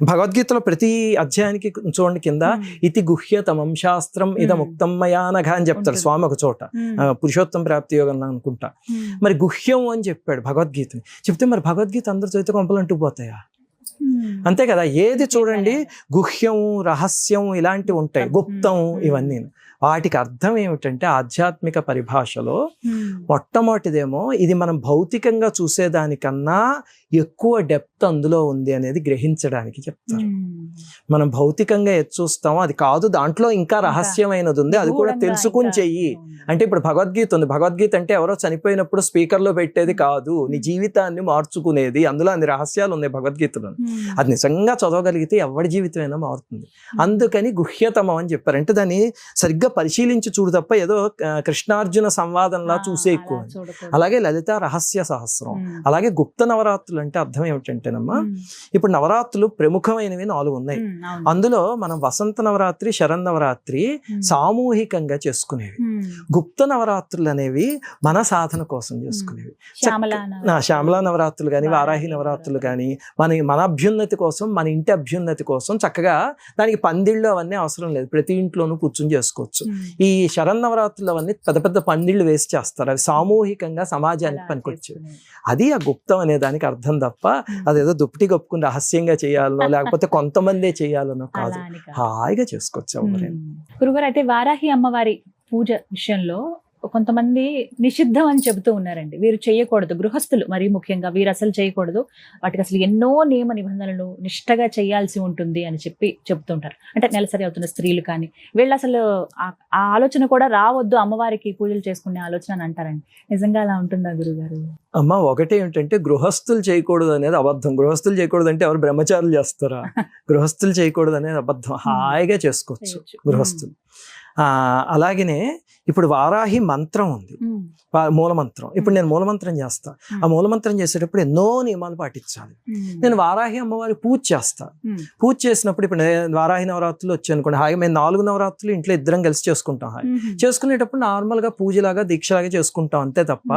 భగవద్గీతలో ప్రతి అధ్యాయానికి చూడండి కింద ఇతి గుహ్యతమం శాస్త్రం ఇదముక్తం మయానఘ అని చెప్తారు స్వామి ఒక చోట, పురుషోత్తం ప్రాప్తి యోగం అనుకుంటా. మరి గుహ్యం అని చెప్పాడు భగవద్గీతని. చెప్తే మరి భగవద్గీత అందరూ చదివితే కొంపలంటూ పోతాయా? అంతే కదా. ఏది చూడండి గుహ్యం, రహస్యం ఇలాంటివి ఉంటాయి, గుప్తం ఇవన్నీ. వాటికి అర్థం ఏమిటంటే ఆధ్యాత్మిక పరిభాషలో మొట్టమొదటిదేమో ఇది మనం భౌతికంగా చూసేదానికన్నా ఎక్కువ డెప్త్ అందులో ఉంది అనేది గ్రహించడానికి చెప్తారు. మనం భౌతికంగా ఏది చూస్తామో అది కాదు, దాంట్లో ఇంకా రహస్యమైనది ఉంది, అది కూడా తెలుసుకుని చెయ్యి. అంటే ఇప్పుడు భగవద్గీత ఉంది. భగవద్గీత అంటే ఎవరో చనిపోయినప్పుడు స్పీకర్లో పెట్టేది కాదు, నీ జీవితాన్ని మార్చుకునేది. అందులో అన్ని రహస్యాలు ఉన్నాయి భగవద్గీతలో. అది నిజంగా చదవగలిగితే ఎవరి జీవితమైనా మారుతుంది. అందుకని గుహ్యతమం అని చెప్పారు. అంటే దాన్ని సరిగ్గా పరిశీలించి చూడు తప్ప ఏదో కృష్ణార్జున సంవాదంలా చూసే ఎక్కువ. అలాగే లలిత రహస్య సహస్రం. అలాగే గుప్త నవరాత్రులు అంటే అర్థం ఏమిటంటేనమ్మా, ఇప్పుడు నవరాత్రులు ప్రముఖమైనవి 4 ఉన్నాయి. అందులో మనం వసంత నవరాత్రి, శరన్నవరాత్రి సామూహికంగా చేసుకునేవి. గుప్త నవరాత్రులు అనేవి మన సాధన కోసం చేసుకునేవి. శ్యామలా నవరాత్రులు కానీ, వారాహి నవరాత్రులు కానీ మన అభ్యున్నతి కోసం, మన ఇంటి అభ్యున్నతి కోసం చక్కగా దానికి పందిళ్ళు అవన్నీ అవసరం లేదు, ప్రతి ఇంట్లోనూ కూర్చుని చేసుకోవచ్చు. ఈ శరన్నవరాత్రులు అవన్నీ పెద్ద పెద్ద పందిళ్ళు వేసి చేస్తారు. అవి సామూహికంగా సమాజానికి పనికొచ్చేవి. అది ఆ గుప్తం అనే దానికి అర్థం తప్ప అదేదో దుప్పటి కప్పుకుని రహస్యంగా చేయాలనో లేకపోతే కొంతమందే చేయాలనో కాదు, హాయిగా చేసుకోవచ్చు ఎవరైనా. గురుగారు, అయితే వారాహి అమ్మవారి పూజ విషయంలో కొంతమంది నిషిద్ధం అని చెబుతూ ఉన్నారండి. వీరు చేయకూడదు, గృహస్థులు మరి ముఖ్యంగా వీరు అసలు చేయకూడదు, వాటికి అసలు ఎన్నో నియమ నిబంధనలు నిష్టగా చేయాల్సి ఉంటుంది అని చెప్తుంటారు. అంటే నెలసరి అవుతున్న స్త్రీలు కానీ వీళ్ళు అసలు ఆ ఆలోచన కూడా రావద్దు అమ్మవారికి పూజలు చేసుకునే ఆలోచన అని అంటారండి. నిజంగా అలా ఉంటుందా గురుగారు? అమ్మ, ఒకటి ఏంటంటే గృహస్థులు చేయకూడదు అనేది అబద్ధం. గృహస్థులు చేయకూడదు అంటే ఎవరు బ్రహ్మచారులు చేస్తారా? గృహస్థులు చేయకూడదు అనేది అబద్ధం. హాయిగా చేసుకోవచ్చు గృహస్థులు. అలాగనే ఇప్పుడు వారాహి మంత్రం ఉంది, మూలమంత్రం. ఇప్పుడు నేను మూలమంత్రం చేస్తా. ఆ మూలమంత్రం చేసేటప్పుడు ఎన్నో నియమాలు పాటించాలి. నేను వారాహి అమ్మవారి పూజ చేస్తా. పూజ చేసినప్పుడు ఇప్పుడు వారాహి నవరాత్రులు వచ్చాయి అనుకోండి, హాయిగా మేము 4 నవరాత్రులు ఇంట్లో ఇద్దరం కలిసి చేసుకుంటాం. హాయి చేసుకునేటప్పుడు నార్మల్ గా పూజలాగా దీక్షలాగా చేసుకుంటాం అంతే తప్ప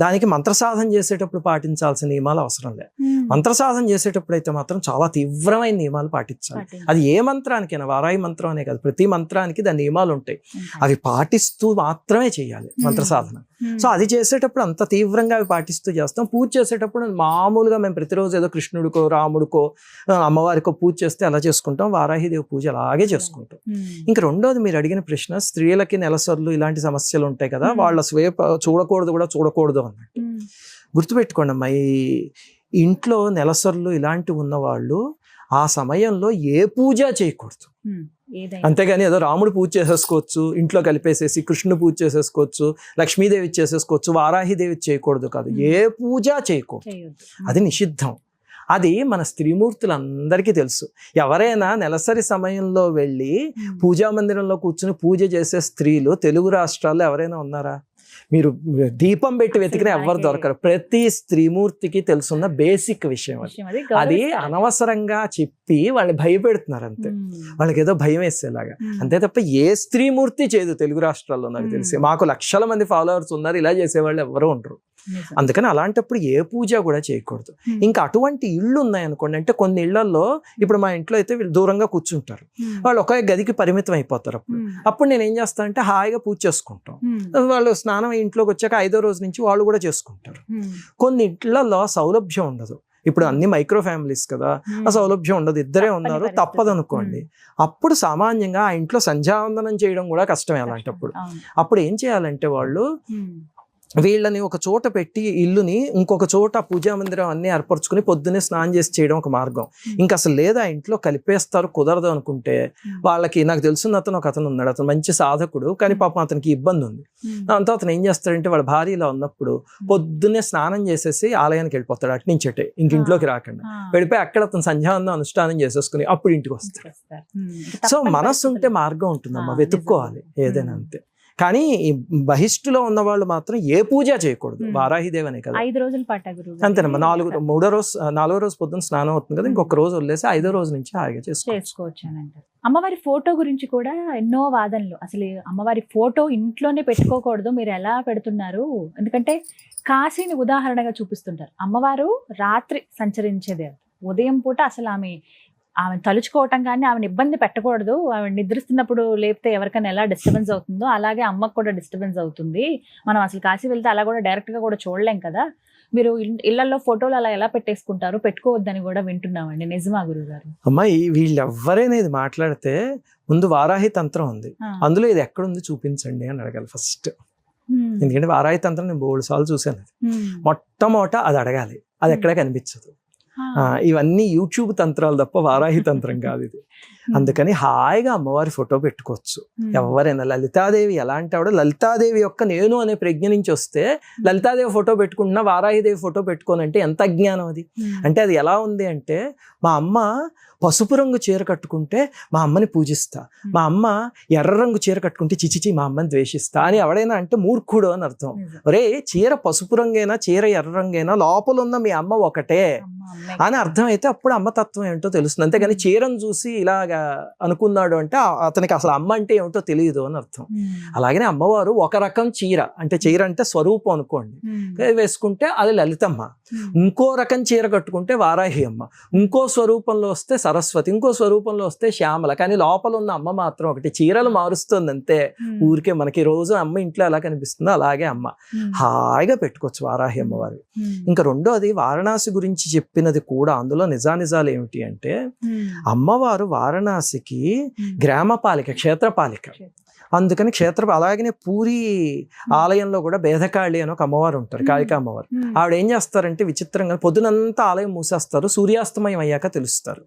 దానికి మంత్రసాధన చేసేటప్పుడు పాటించాల్సిన నియమాలు అవసరం లేదు. మంత్రసాధన చేసేటప్పుడు అయితే మాత్రం చాలా తీవ్రమైన నియమాలు పాటించాలి. అది ఏ మంత్రానికైనా, వారాహి మంత్రం అనే కాదు, ప్రతి మంత్రానికి దాని నియమాలు ఉంటాయి. అవి పాటిస్తూ మాత్రమే చేయాలి మంత్ర సాధన. సో అది చేసేటప్పుడు అంత తీవ్రంగా అవి పాటిస్తూ చేస్తాం. పూజ చేసేటప్పుడు మామూలుగా మేము ప్రతిరోజు ఏదో కృష్ణుడికో రాముడికో అమ్మవారికో పూజ చేస్తే అలా చేసుకుంటాం. వారాహిదేవి పూజ అలాగే చేసుకుంటాం. ఇంకా రెండోది మీరు అడిగిన ప్రశ్న, స్త్రీలకి నెలసర్లు ఇలాంటి సమస్యలు ఉంటాయి కదా, వాళ్ళ చూడకూడదు అన్నట్టు గుర్తుపెట్టుకోండి అమ్మా. ఈ ఇంట్లో నెలసర్లు ఇలాంటివి ఉన్నవాళ్ళు ఆ సమయంలో ఏ పూజ చేయకూడదు. అంతేగాని ఏదో రాముడు పూజ చేసేసుకోవచ్చు, ఇంట్లో కలిపేసేసి కృష్ణుడు పూజ చేసేసుకోవచ్చు, లక్ష్మీదేవి చేసేసుకోవచ్చు, వారాహిదేవి చేయకూడదు కాదు, ఏ పూజ చేయకూడదు. అది నిషిద్ధం. అది మన స్త్రీమూర్తులందరికీ తెలుసు. ఎవరైనా నెలసరి సమయంలో వెళ్ళి పూజా మందిరంలో కూర్చుని పూజ చేసే స్త్రీలు తెలుగు రాష్ట్రాల్లో ఎవరైనా ఉన్నారా? మీరు దీపం పెట్టి వెతికినా ఎవరు దొరకరు. ప్రతి స్త్రీమూర్తికి తెలుసున్న బేసిక్ విషయం అది అనవసరంగా చెప్పి వాళ్ళని భయపెడుతున్నారు అంతే. వాళ్ళకి ఏదో భయం వేసేలాగా అంతే తప్ప ఏ స్త్రీమూర్తి చేయదు తెలుగు రాష్ట్రాల్లో. నాకు తెలిసి మాకు లక్షల మంది ఫాలోవర్స్ ఉన్నారు, ఇలా చేసేవాళ్ళు ఎవరు ఉండరు. అందుకని అలాంటప్పుడు ఏ పూజ కూడా చేయకూడదు. ఇంకా అటువంటి ఇళ్ళు ఉన్నాయనుకోండి, అంటే కొన్ని ఇళ్లలో ఇప్పుడు మా ఇంట్లో అయితే వీళ్ళు దూరంగా కూర్చుంటారు, వాళ్ళు ఒకే గదికి పరిమితం అయిపోతారు. అప్పుడు నేను ఏం చేస్తాను అంటే హాయిగా పూజ చేసుకుంటాం. వాళ్ళు స్నానం ఇంట్లోకి వచ్చాక 5వ రోజు నుంచి వాళ్ళు కూడా చేసుకుంటారు. కొన్ని ఇళ్లలో సౌలభ్యం ఉండదు. ఇప్పుడు అన్ని మైక్రో ఫ్యామిలీస్ కదా, ఆ సౌలభ్యం ఉండదు, ఇద్దరే ఉన్నారు, తప్పదనుకోండి. అప్పుడు సామాన్యంగా ఆ ఇంట్లో సంధ్యావందనం చేయడం కూడా కష్టమే. అలాంటప్పుడు అప్పుడు ఏం చేయాలంటే వాళ్ళు వీళ్ళని ఒక చోట పెట్టి ఇల్లుని ఇంకొక చోట పూజా మందిరం అన్ని ఏర్పరచుకుని పొద్దున్నే స్నానం చేసి చేయడం ఒక మార్గం. ఇంకా అసలు లేదా ఇంట్లో కలిపేస్తారు, కుదరదు అనుకుంటే వాళ్ళకి, నాకు తెలుసున్న ఒక అతను ఉన్నాడు, అతను మంచి సాధకుడు, కానీ పాపం అతనికి ఇబ్బంది ఉంది. అంతా అతను ఏం చేస్తాడంటే వాళ్ళ భార్యలో ఉన్నప్పుడు పొద్దున్నే స్నానం చేసేసి ఆలయానికి వెళ్ళిపోతాడు, అటు నుంచి అటే, ఇంక ఇంట్లోకి రాకుండా వెళ్ళిపోయి అక్కడ అతను సంధ్యావందనం అనుష్ఠానం చేసేసుకుని అప్పుడు ఇంటికి వస్తాడు. సో మనస్సు ఉంటే మార్గం ఉంటుందమ్మా, వెతుక్కోవాలి ఏదైనా అంతే. కానీ ఈ బహిష్టులో ఉన్న వాళ్ళు మాత్రం ఏ పూజ చేయకూడదు. వారాహిదేవి అనే కదా 5 రోజుల పాటు అంతేనమ్మా. 4వ రోజు పొద్దున్న స్నానం అవుతుంది కదా, ఇంకొక రోజు వదిలేసి 5వ రోజు నుంచి హాయిగా చేసుకోవచ్చు అని అంటారు. అమ్మవారి ఫోటో గురించి కూడా ఎన్నో వాదనలు. అసలు అమ్మవారి ఫోటో ఇంట్లోనే పెట్టుకోకూడదు, మీరు ఎలా పెడుతున్నారు? ఎందుకంటే కాశీని ఉదాహరణగా చూపిస్తుంటారు. అమ్మవారు రాత్రి సంచరించేదే, ఉదయం పూట అసలు ఆమె తలుచుకోవటం కానీ ఆమెను ఇబ్బంది పెట్టకూడదు. ఆమె నిద్రిస్తున్నప్పుడు లేపితే ఎవరికైనా ఎలా డిస్టర్బెన్స్ అవుతుందో అలాగే అమ్మకు కూడా డిస్టర్బెన్స్ అవుతుంది. మనం అసలు కాశీ వెళ్తే అలా కూడా డైరెక్ట్గా కూడా చూడలేం కదా. మీరు ఇళ్లలో ఫోటోలు అలా ఎలా పెట్టేసుకుంటారు? పెట్టుకోవద్దని కూడా వింటున్నామండి, నిజమా గురుగారు? అమ్మాయి వీళ్ళు ఎవరైనా ఇది మాట్లాడితే ముందు వారాహి తంత్రం ఉంది, అందులో ఇది ఎక్కడుంది చూపించండి అని అడగాలి ఫస్ట్. ఎందుకంటే వారాహి తంత్రం నేను 3 సార్లు చూశాను. మొట్టమొదట అది అడగాలి, అది ఎక్కడ కనిపించదు. ఇవన్నీ యూట్యూబ్ తంత్రాలు తప్ప వారాహి తంత్రం కాదు ఇది. అందుకని హాయిగా అమ్మవారి ఫోటో పెట్టుకోవచ్చు ఎవరైనా. లలితాదేవి ఎలాంటి ఆవిడ, లలితాదేవి యొక్క నేను అనే ప్రజ్ఞ నుంచి వస్తే లలితాదేవి ఫోటో పెట్టుకుంటున్నా వారాహిదేవి ఫోటో పెట్టుకోనంటే ఎంత అజ్ఞానం అది. అంటే అది ఎలా ఉంది అంటే, మా అమ్మ పసుపు రంగు చీర కట్టుకుంటే మా అమ్మని పూజిస్తా, మా అమ్మ ఎర్ర రంగు చీర కట్టుకుంటే చిచిచి మా అమ్మని ద్వేషిస్తా అని ఎవడైనా అంటే మూర్ఖుడు అని అర్థం. ఒరే, చీర పసుపు రంగైనా చీర ఎర్ర రంగైనా లోపల ఉన్న మీ అమ్మ ఒకటే అని అర్థం అయితే అప్పుడు అమ్మతత్వం ఏంటో తెలుస్తుంది. అంతేగాని చీరను చూసి ఇలాగా అనుకున్నాడు అంటే అతనికి అసలు అమ్మ అంటే ఏమిటో తెలియదు అని అర్థం. అలాగనే అమ్మవారు ఒక రకం చీర, అంటే చీర అంటే స్వరూపం అనుకోండి, వేసుకుంటే అది లలితమ్మ. ఇంకో రకం చీర కట్టుకుంటే వారాహి అమ్మ, ఇంకో స్వరూపంలో వస్తే సరస్వతి, ఇంకో స్వరూపంలో వస్తే శ్యామల. కానీ లోపల ఉన్న అమ్మ మాత్రం ఒకటి. చీరలు మారుస్తుంది అంతే ఊరికే. మనకి రోజు అమ్మ ఇంట్లో ఎలా కనిపిస్తుందో అలాగే అమ్మ. హాయిగా పెట్టుకోవచ్చు వారాహి అమ్మవారు. ఇంకా రెండోది వారణాసి గురించి చెప్పినది కూడా, అందులో నిజానిజాలు ఏమిటి అంటే, అమ్మవారు వారణాసికి గ్రామపాలిక, క్షేత్రపాలిక. అందుకని అలాగనే పూరి ఆలయంలో కూడా భేదకాళి అని ఒక అమ్మవారు ఉంటారు, కాళికా అమ్మవారు. ఆవిడ ఏం చేస్తారంటే విచిత్రంగా పొద్దునంతా ఆలయం మూసేస్తారు, సూర్యాస్తమయం అయ్యాక తెలుస్తారు.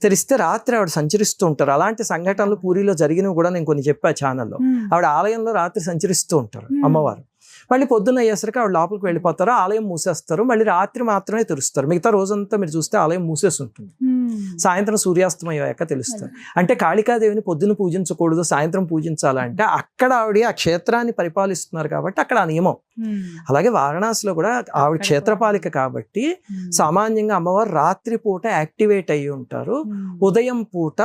తెలిస్తే రాత్రి ఆవిడ సంచరిస్తూ ఉంటారు. అలాంటి సంఘటనలు పూరిలో జరిగినవి కూడా నేను కొన్ని చెప్పా ఛానల్లో. ఆవిడ ఆలయంలో రాత్రి సంచరిస్తూ ఉంటారు అమ్మవారు. మళ్ళీ పొద్దున్న అయ్యేసరికి ఆవిడ లోపలికి వెళ్ళిపోతారు, ఆలయం మూసేస్తారు, మళ్ళీ రాత్రి మాత్రమే తెరుస్తారు. మిగతా రోజంతా మీరు చూస్తే ఆలయం మూసేసి ఉంటుంది. సాయంత్రం సూర్యాస్తమయం అయ్యాక తెలుస్తారు. అంటే కాళికాదేవిని పొద్దున పూజించకూడదు, సాయంత్రం పూజించాలంటే అక్కడ ఆవిడ ఆ క్షేత్రాన్ని పరిపాలిస్తున్నారు కాబట్టి అక్కడ ఆ నియమం. అలాగే వారణాసిలో కూడా ఆవిడ క్షేత్రపాలిక కాబట్టి సామాన్యంగా అమ్మవారు రాత్రి పూట యాక్టివేట్ అయ్యి ఉంటారు, ఉదయం పూట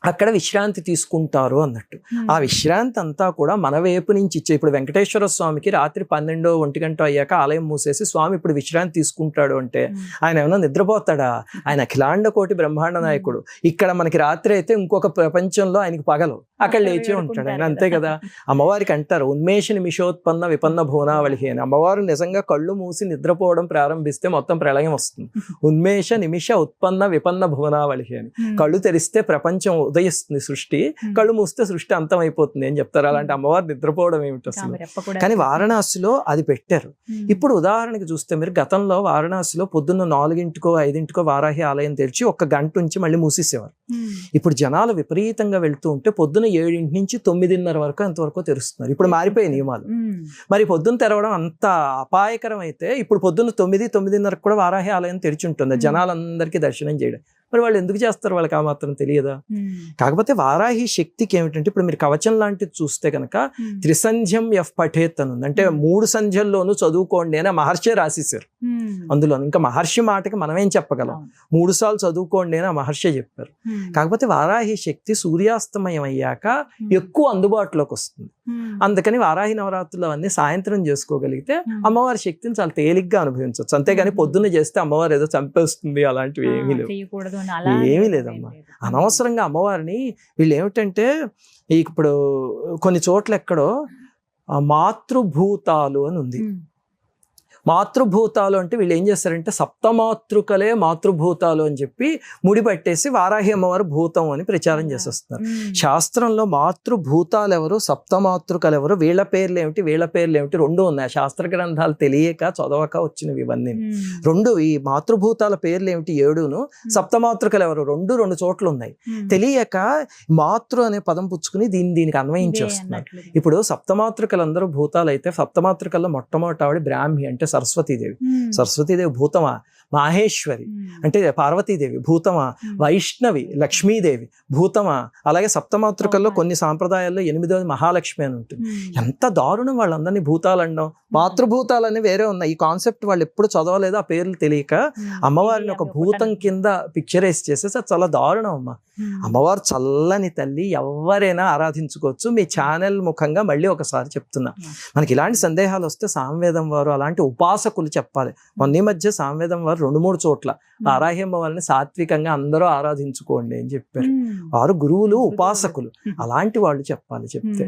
అక్కడ విశ్రాంతి తీసుకుంటారు అన్నట్టు. ఆ విశ్రాంతి అంతా కూడా మన వైపు నుంచి ఇచ్చే, ఇప్పుడు వెంకటేశ్వర స్వామికి రాత్రి 12-1 గంట అయ్యాక ఆలయం మూసేసి స్వామి ఇప్పుడు విశ్రాంతి తీసుకుంటాడు అంటే ఆయన ఏమన్నా నిద్రపోతాడా? ఆయన అఖిలాండ కోటి బ్రహ్మాండ నాయకుడు. ఇక్కడ మనకి రాత్రి అయితే ఇంకొక ప్రపంచంలో ఆయనకి పగలు, అక్కడ లేచి ఉంటాడు ఆయన, అంతే కదా. అమ్మవారికి అంటారు ఉన్మేష నిమిషోత్పన్న విపన్న భువనావళి అని. అమ్మవారు నిజంగా కళ్ళు మూసి నిద్రపోవడం ప్రారంభిస్తే మొత్తం ప్రళయం వస్తుంది. ఉన్మేష నిమిష ఉత్పన్న విపన్న భువనావళి అని. కళ్ళు తెరిస్తే ప్రపంచం ఉదయిస్తుంది, సృష్టి, కళ్ళు మూస్తే సృష్టి అంతం అయిపోతుంది అని చెప్తారు. అలాంటి అమ్మవారు నిద్రపోవడం ఏమిటి అసలు? కానీ వారణాసిలో అది పెట్టారు. ఇప్పుడు ఉదాహరణకి చూస్తే మీరు గతంలో వారణాసిలో పొద్దున్న 4-5 వారాహి ఆలయం తెరిచి 1 గంట నుంచి మళ్ళీ మూసేసేవారు. ఇప్పుడు జనాలు విపరీతంగా వెళ్తూ ఉంటే పొద్దున్న 7 నుంచి 9:30 వరకు అంతవరకు తెరుస్తున్నారు. ఇప్పుడు మారిపోయే నియమాలు. మరి పొద్దున్న తెరవడం అంత అపాయకరం అయితే ఇప్పుడు పొద్దున్న 9-9:30 కూడా వారాహి ఆలయం తెరిచి ఉంటుంది జనాలందరికీ దర్శనం చేయడం. మరి వాళ్ళు ఎందుకు చేస్తారు? వాళ్ళకి ఆ మాత్రం తెలియదా? కాకపోతే వారాహి శక్తికి ఏమిటంటే ఇప్పుడు మీరు కవచం లాంటిది చూస్తే కనుక త్రిసంధ్యం ఎఫ్ పఠేత్ అని ఉంది. అంటే 3 సంధ్యల్లోనూ చదువుకోండి అని మహర్షి రాసేసారు అందులో. ఇంకా మహర్షి మాటకి మనమేం చెప్పగలం? 3 సార్లు చదువుకోండి అని మహర్షి చెప్పారు. కాకపోతే వారాహి శక్తి సూర్యాస్తమయం అయ్యాక ఎక్కువ అందుబాటులోకి వస్తుంది. అందుకని వారాహి నవరాత్రులు అవన్నీ సాయంత్రం చేసుకోగలిగితే అమ్మవారి శక్తిని చాలా తేలిగ్గా అనుభవించవచ్చు. అంతేగాని పొద్దున్న చేస్తే అమ్మవారు ఏదో చంపేస్తుంది అలాంటివి ఏమీ లేవు, ఏమీ లేదమ్మా. అనవసరంగా అమ్మవారిని వీళ్ళు ఏమిటంటే ఇప్పుడు కొన్ని చోట్ల ఎక్కడో మాతృభూతాలు అని ఉంది. మాతృభూతాలు అంటే వీళ్ళు ఏం చేస్తారంటే సప్తమాతృకలే మాతృభూతాలు అని చెప్పి ముడిపట్టేసి వారాహి అమ్మవారు భూతం అని ప్రచారం చేసేస్తున్నారు. శాస్త్రంలో మాతృభూతాలు ఎవరు, సప్తమాతృకలు ఎవరు, వీళ్ళ పేర్లు ఏమిటి, వీళ్ళ పేర్లు ఏమిటి 2 ఉన్నాయి. శాస్త్ర గ్రంథాలు తెలియక చదవక వచ్చినవి ఇవన్నీ 2. ఈ మాతృభూతాల పేర్లు ఏమిటి 7ను, సప్తమాతృకలు ఎవరు 2 చోట్ల ఉన్నాయి. తెలియక మాతృ అనే పదం పుచ్చుకుని దీనికి అన్వయించేస్తున్నారు. ఇప్పుడు సప్తమాతృకలందరూ భూతాలు అయితే సప్తమాతృకల్లో మొట్టమొదటి ఆవిడ బ్రాహ్మి అంటే సరస్వతీదేవి. సరస్వతీదేవి భూతమా? మాహేశ్వరి అంటే పార్వతీదేవి భూతమా? వైష్ణవి లక్ష్మీదేవి భూతమా? అలాగే సప్తమాతృకల్లో కొన్ని సాంప్రదాయాల్లో 8వ మహాలక్ష్మి అని ఉంటుంది. ఎంత దారుణం వాళ్ళందరినీ భూతాలు అనడం. మాతృభూతాలని వేరే ఉన్నాయి. ఈ కాన్సెప్ట్ వాళ్ళు ఎప్పుడు చదవలేదు, ఆ పేర్లు తెలియక అమ్మవారిని ఒక భూతం కింద పిక్చరైజ్ చేసేసి అది చాలా దారుణం అమ్మ. అమ్మవారు చల్లని తల్లి, ఎవరైనా ఆరాధించుకోవచ్చు. మీ ఛానల్ ముఖంగా మళ్ళీ ఒకసారి చెప్తున్నా, మనకి ఇలాంటి సందేహాలు వస్తే సామవేదం వారు అలాంటి ఉపాసకులు చెప్పాలి. మొన్న మధ్య సామవేదం వారు 2-3 చోట్ల వారాహి అమ్మవారిని సాత్వికంగా అందరూ ఆరాధించుకోండి అని చెప్పారు. వారు గురువులు, ఉపాసకులు, అలాంటి వాళ్ళు చెప్పాలి. చెప్తే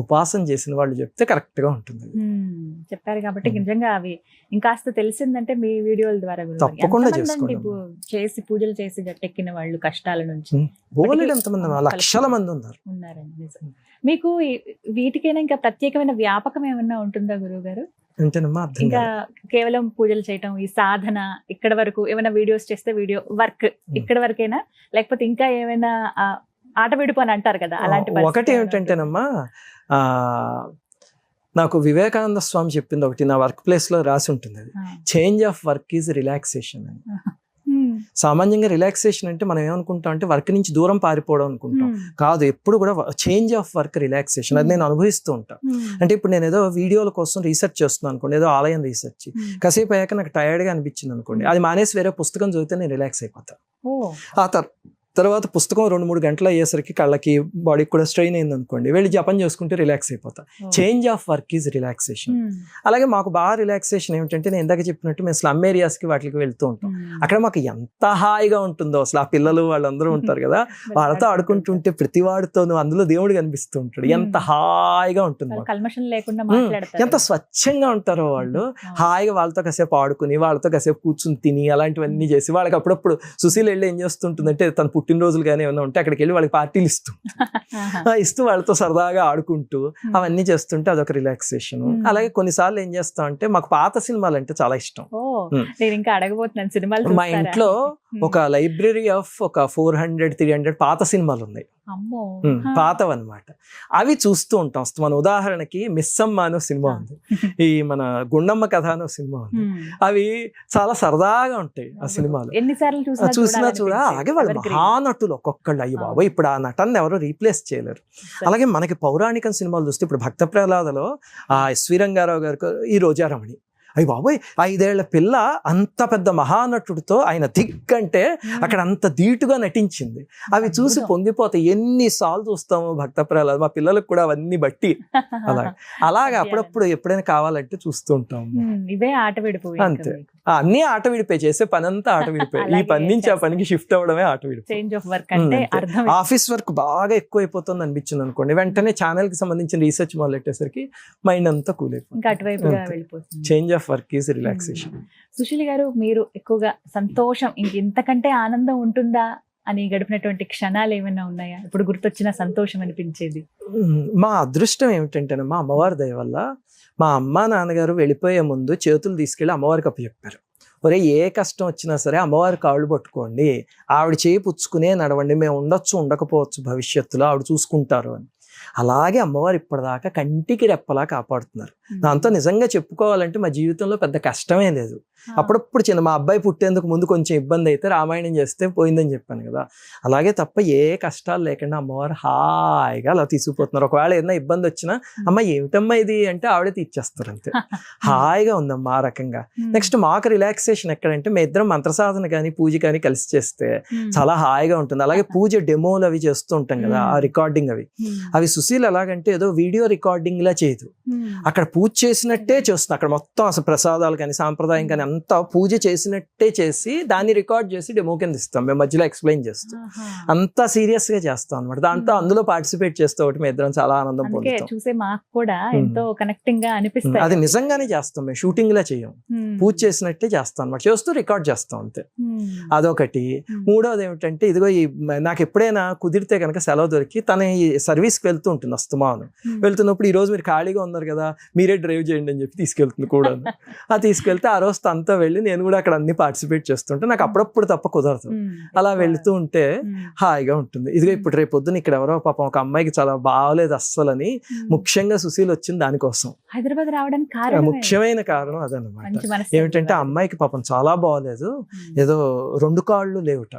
ఉపాసన చేసిన వాళ్ళు చెప్తే కరెక్ట్ గా ఉంటుంది. చెప్పారు కాబట్టి నిజంగా అవి ఇంకాస్త తెలిసిందంటే మీ వీడియోల ద్వారా తప్పకుండా చేసుకోండి. చేసి పూజలు చేసి గట్టెక్కిన వాళ్ళు కష్టాల నుంచి ఎంతమంది, లక్షల మంది ఉన్నారండి. మీకు వీటికైనా ఇంకా ప్రత్యేకమైన వ్యాపకం ఏమన్నా ఉంటుందా గురువు గారు? ఇంకా కేవలం పూజలు చేయటం, ఈ సాధన ఇక్కడ వరకు ఏమైనా వీడియోస్ చేస్తే వీడియో వర్క్ ఇక్కడ వరకేనా, లేకపోతే ఇంకా ఏమైనా ఆట విడుపు అని అంటారు కదా అలాంటి? ఒకటి ఏమిటంటేనమ్మా, నాకు వివేకానంద స్వామి చెప్పింది ఒకటి నా వర్క్ ప్లేస్ లో రాసి ఉంటుంది. అది change of work is relaxation అని. సామాన్యంగా రిలాక్సేషన్ అంటే మనం ఏమనుకుంటాం అంటే వర్క్ నుంచి దూరం పారిపోవడం అనుకుంటాం. కాదు, ఎప్పుడు కూడా చేంజ్ ఆఫ్ వర్క్ రిలాక్సేషన్. అది నేను అనుభవిస్తూ ఉంటాను. అంటే ఇప్పుడు నేను ఏదో వీడియోల కోసం రీసెర్చ్ చేస్తున్నాను అనుకోండి, ఏదో ఆలయం రీసెర్చ్, కాసేపు అయ్యాక నాకు టైర్డ్ గా అనిపించింది అనుకోండి, అది మానేసి వేరే పుస్తకం చదివితే నేను రిలాక్స్ అయిపోతాను. ఆ తర్వాత పుస్తకం 2-3 గంటలు అయ్యేసరికి కళ్ళకి బాడీకి కూడా స్ట్రెయిన్ అయింది అనుకోండి, వెళ్ళి జపం చేసుకుంటే రిలాక్స్ అయిపోతా. Change of work is relaxation. అలాగే మాకు బాగా రిలాక్సేషన్ ఏమిటంటే, నేను ఇందాక చెప్పినట్టు మేము స్లమ్ ఏరియాస్కి వాటికి వెళ్తూ ఉంటాం. అక్కడ మాకు ఎంత హాయిగా ఉంటుందో అసలు. ఆ పిల్లలు వాళ్ళందరూ ఉంటారు కదా, వాళ్ళతో ఆడుకుంటుంటే ప్రతి వాడితోనూ అందులో దేవుడు కనిపిస్తూ ఉంటాడు. ఎంత హాయిగా ఉంటుంది, ఎంత స్వచ్ఛంగా ఉంటారో వాళ్ళు. హాయిగా వాళ్ళతో కాసేపు ఆడుకుని, వాళ్ళతో కాసేపు కూర్చుని తిని, అలాంటివన్నీ చేసి వాళ్ళకి అప్పుడప్పుడు సుశీల్ వెళ్ళి ఏం చేస్తుంటుందంటే తను పుట్టినరోజులు కానీ ఏమైనా ఉంటే అక్కడికి వెళ్ళి వాళ్ళకి పార్టీలు ఇస్తూ వాళ్ళతో సరదాగా ఆడుకుంటూ అవన్నీ చేస్తుంటే అదొక రిలాక్సేషన్. అలాగే కొన్నిసార్లు ఏం చేస్తాం అంటే మాకు పాత సినిమాలు అంటే చాలా ఇష్టం. నేను ఇంకా అడగబోతున్నాను సినిమాలు. మా ఇంట్లో ఒక లైబ్రరీ ఆఫ్ ఒక 400-300 పాత సినిమాలు ఉన్నాయి. పాతవన్నమాట. అవి చూస్తూ ఉంటాం. మన ఉదాహరణకి మిస్సమ్మ అనే సినిమా ఉంది, ఈ మన గుండమ్మ కథ అనే సినిమా ఉంది. అవి చాలా సరదాగా ఉంటాయి ఆ సినిమాలు. ఎన్నిసార్లు చూసినా ఆగే వాళ్ళు మహానటులు ఒక్కొక్కళ్ళు. అయ్యి బాబు ఇప్పుడు ఆ నటన ఎవరో రీప్లేస్ చేయలేరు. అలాగే మనకి పౌరాణిక సినిమాలు చూస్తే ఇప్పుడు భక్త ప్రహ్లాదలో ఆ ఎస్వి రంగారావు గారికి ఈ రోజారమణి, అయ్యి బాబోయ్ 5 ఏళ్ల పిల్ల అంత పెద్ద మహానటుడితో ఆయన దిగ్గంటే అక్కడ అంత ధీటుగా నటించింది. అవి చూసి పొంగిపోతాయి. ఎన్నిసార్లు చూస్తాము భక్త ప్రహ్లాద్, మా పిల్లలకు కూడా అవన్నీ బట్టి అలాగే అప్పుడప్పుడు ఎప్పుడైనా కావాలంటే చూస్తూ ఉంటాము. ఇవే ఆట విడిపోయి అంతే, అన్ని ఆట విడిపోయి, చేసే పని అంతా ఆట విడిపోయి. ఈ పని నుంచి ఆ పనికి షిఫ్ట్ అవ్వడమే ఆట విడిపోయి. ఆఫీస్ వర్క్ బాగా ఎక్కువ అయిపోతుంది అనిపించింది అనుకోండి, వెంటనే ఛానల్ కి సంబంధించిన రీసెర్చ్ మొదలెట్టేసరికి మైండ్ అంతా కూల్ అయిపోతుంది. Change of work is relaxation. Sushil గారు, మీరు ఎక్కువగా సంతోషం ఇంతకంటే ఆనందం ఉంటుందా అని గడిపినటువంటి క్షణాలు ఏమైనా ఉన్నాయా? ఇప్పుడు గుర్తొచ్చిన సంతోషం అనిపించేది? మా అదృష్టం ఏమిటంటే మా అమ్మవారి దయ వల్ల మా అమ్మ నాన్నగారు వెళ్ళిపోయే ముందు చేతులు తీసుకెళ్ళి అమ్మవారికి అప్పచెప్పారు. ఒరే ఏ కష్టం వచ్చినా సరే అమ్మవారి కాళ్ళు పట్టుకోండి, ఆవిడ చేయి పుచ్చుకునే నడవండి, మేము ఉండొచ్చు ఉండకపోవచ్చు భవిష్యత్తులో, ఆవిడ చూసుకుంటారు అని. అలాగే అమ్మవారు ఇప్పటిదాకా కంటికి రెప్పలా కాపాడుతున్నారు. దాంతో నిజంగా చెప్పుకోవాలంటే మా జీవితంలో పెద్ద కష్టమే లేదు. అప్పుడప్పుడు మా అబ్బాయి పుట్టేందుకు ముందు కొంచెం ఇబ్బంది అయితే రామాయణం చేస్తే పోయిందని చెప్పాను కదా, అలాగే తప్ప ఏ కష్టాలు లేకుండా అమ్మవారు హాయిగా అలా తీసుకుపోతున్నారు. ఒకవేళ ఏదైనా ఇబ్బంది వచ్చినా అమ్మ ఏమిటమ్మా ఇది అంటే ఆవిడే తీర్చేస్తారు, అంతే. హాయిగా ఉందమ్మా ఆ రకంగా. నెక్స్ట్ మాకు రిలాక్సేషన్ ఎక్కడంటే మేము ఇద్దరం మంత్రసాధన కానీ పూజ కానీ కలిసి చేస్తే చాలా హాయిగా ఉంటుంది. అలాగే పూజ డెమోలు అవి చేస్తూ ఉంటాం కదా, ఆ రికార్డింగ్ అవి సుశీల్ ఎలాగంటే ఏదో వీడియో రికార్డింగ్ లా చేయదు, అక్కడ పూజ చేసినట్టే చేస్తుంది. అక్కడ మొత్తం అసలు ప్రసాదాలు కానీ సాంప్రదాయం కానీ అంతా పూజ చేసినట్టే చేసి దాన్ని రికార్డ్ చేసి డెమో కింద ఇస్తాం, మేము మధ్యలో ఎక్స్ప్లెయిన్ చేస్తాం. అంతా సీరియస్ గా చేస్తాం అనమాట. దాంతో అందులో పార్టిసిపేట్ చేస్తే ఒకటి మేము ఇద్దరం చాలా ఆనందం పొందుతాం. చూసే మాకు కూడా ఎంతో కనెక్టింగ్ గా అనిపిస్తుంది. అది నిజంగానే చేస్తాం, మేము షూటింగ్ లా చేయం, పూజ చేసినట్టే చేస్తాం అనమాట. చేస్తూ రికార్డ్ చేస్తాం అంతే. అదొకటి. మూడవది ఏమిటంటే ఇదిగో నాకు ఎప్పుడైనా కుదిరితే కనుక సెలవు దొరికి తన ఈ సర్వీస్కి వెళ్తూ ఉంటుంది అస్తమాను. వెళ్తున్నప్పుడు ఈ రోజు మీరు ఖాళీగా ఉన్నారు కదా మీరే డ్రైవ్ చేయండి అని చెప్పి తీసుకెళ్తుంది కూడా. తీసుకెళ్తే ఆ రోజు తనతో వెళ్ళి నేను కూడా అక్కడ అన్ని పార్టిసిపేట్ చేస్తుంటే నాకు అప్పుడప్పుడు తప్ప కుదరదు. అలా వెళ్తూ ఉంటే హాయిగా ఉంటుంది. ఇదిగో ఇప్పుడు రేపు పొద్దున ఇక్కడ ఎవరో పాపం ఒక అమ్మాయికి చాలా బాగోలేదు అస్సలని, ముఖ్యంగా సుశీల్ వచ్చింది దానికోసం. హైదరాబాద్ రావడానికి ముఖ్యమైన కారణం అదనమాట. ఏమిటంటే ఆ అమ్మాయికి పాపం చాలా బాగోలేదు, ఏదో 2 కాళ్ళు లేవుట,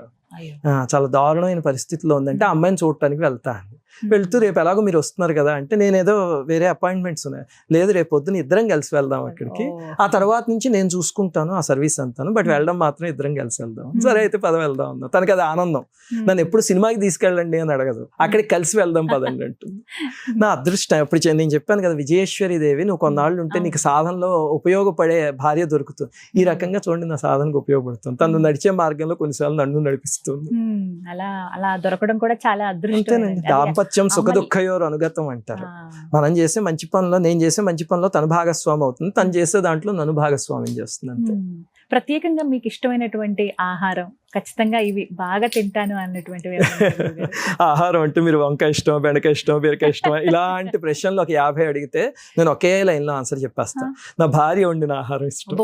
చాలా దారుణమైన పరిస్థితిలో ఉందంటే ఆ అమ్మాయిని చూడటానికి వెళ్తాను. వెళ్తూ రేపు ఎలాగో మీరు వస్తున్నారు కదా అంటే నేనేదో వేరే అపాయింట్మెంట్స్ ఉన్నాయి, లేదు రేపు పొద్దున ఇద్దరం కలిసి వెళ్దాం అక్కడికి, ఆ తర్వాత నుంచి నేను చూసుకుంటాను ఆ సర్వీస్ అంతాను, బట్ వెళ్ళడం మాత్రం ఇద్దరం కలిసి వెళ్దాం. సరే అయితే పద వెళ్దాం అన్నా. తనకి అది ఆనందం. నన్ను ఎప్పుడు సినిమాకి తీసుకెళ్ళండి అని అడగదు, అక్కడికి కలిసి వెళ్దాం పదండి అంటుంది. నా అదృష్టం. ఎప్పుడు నేను చెప్పాను కదా విజయేశ్వరి దేవి, నువ్వు కొన్నాళ్ళు ఉంటే నీకు సాధనలో ఉపయోగపడే భార్య దొరుకుతుంది. ఈ రకంగా చూడండి నా సాధనకు ఉపయోగపడుతుంది. తను నడిచే మార్గంలో కొన్నిసార్లు నన్ను నడిపిస్తుంది. అలా దొరకడం కూడా చాలా అదృష్టం. దాంపత్యం సుఖ దుఃఖయోర్ అనుగతం అంటారు. మనం చేసే మంచి పనిలో, నేను చేసే మంచి పనిలో తను భాగస్వామి అవుతుంది, తను చేసే దాంట్లో నన్ను భాగస్వామ్యం చేస్తుంది అంతే. ప్రత్యేకంగా మీకు ఇష్టమైనటువంటి ఆహారం, ఖచ్చితంగా ఇవి బాగా తింటాను అన్నటువంటివి? ఆహారం అంటే మీరు వంకాయ ఇష్టం, బెండకాయ ఇష్టం, బీరకాయ ఇష్టం ఇలాంటి ప్రశ్నలు ఒక 50 అడిగితే నేను ఒకే లైన్లో ఆన్సర్ చెప్పేస్తాను. నా భార్య వండిన ఆహారం ఇష్టం.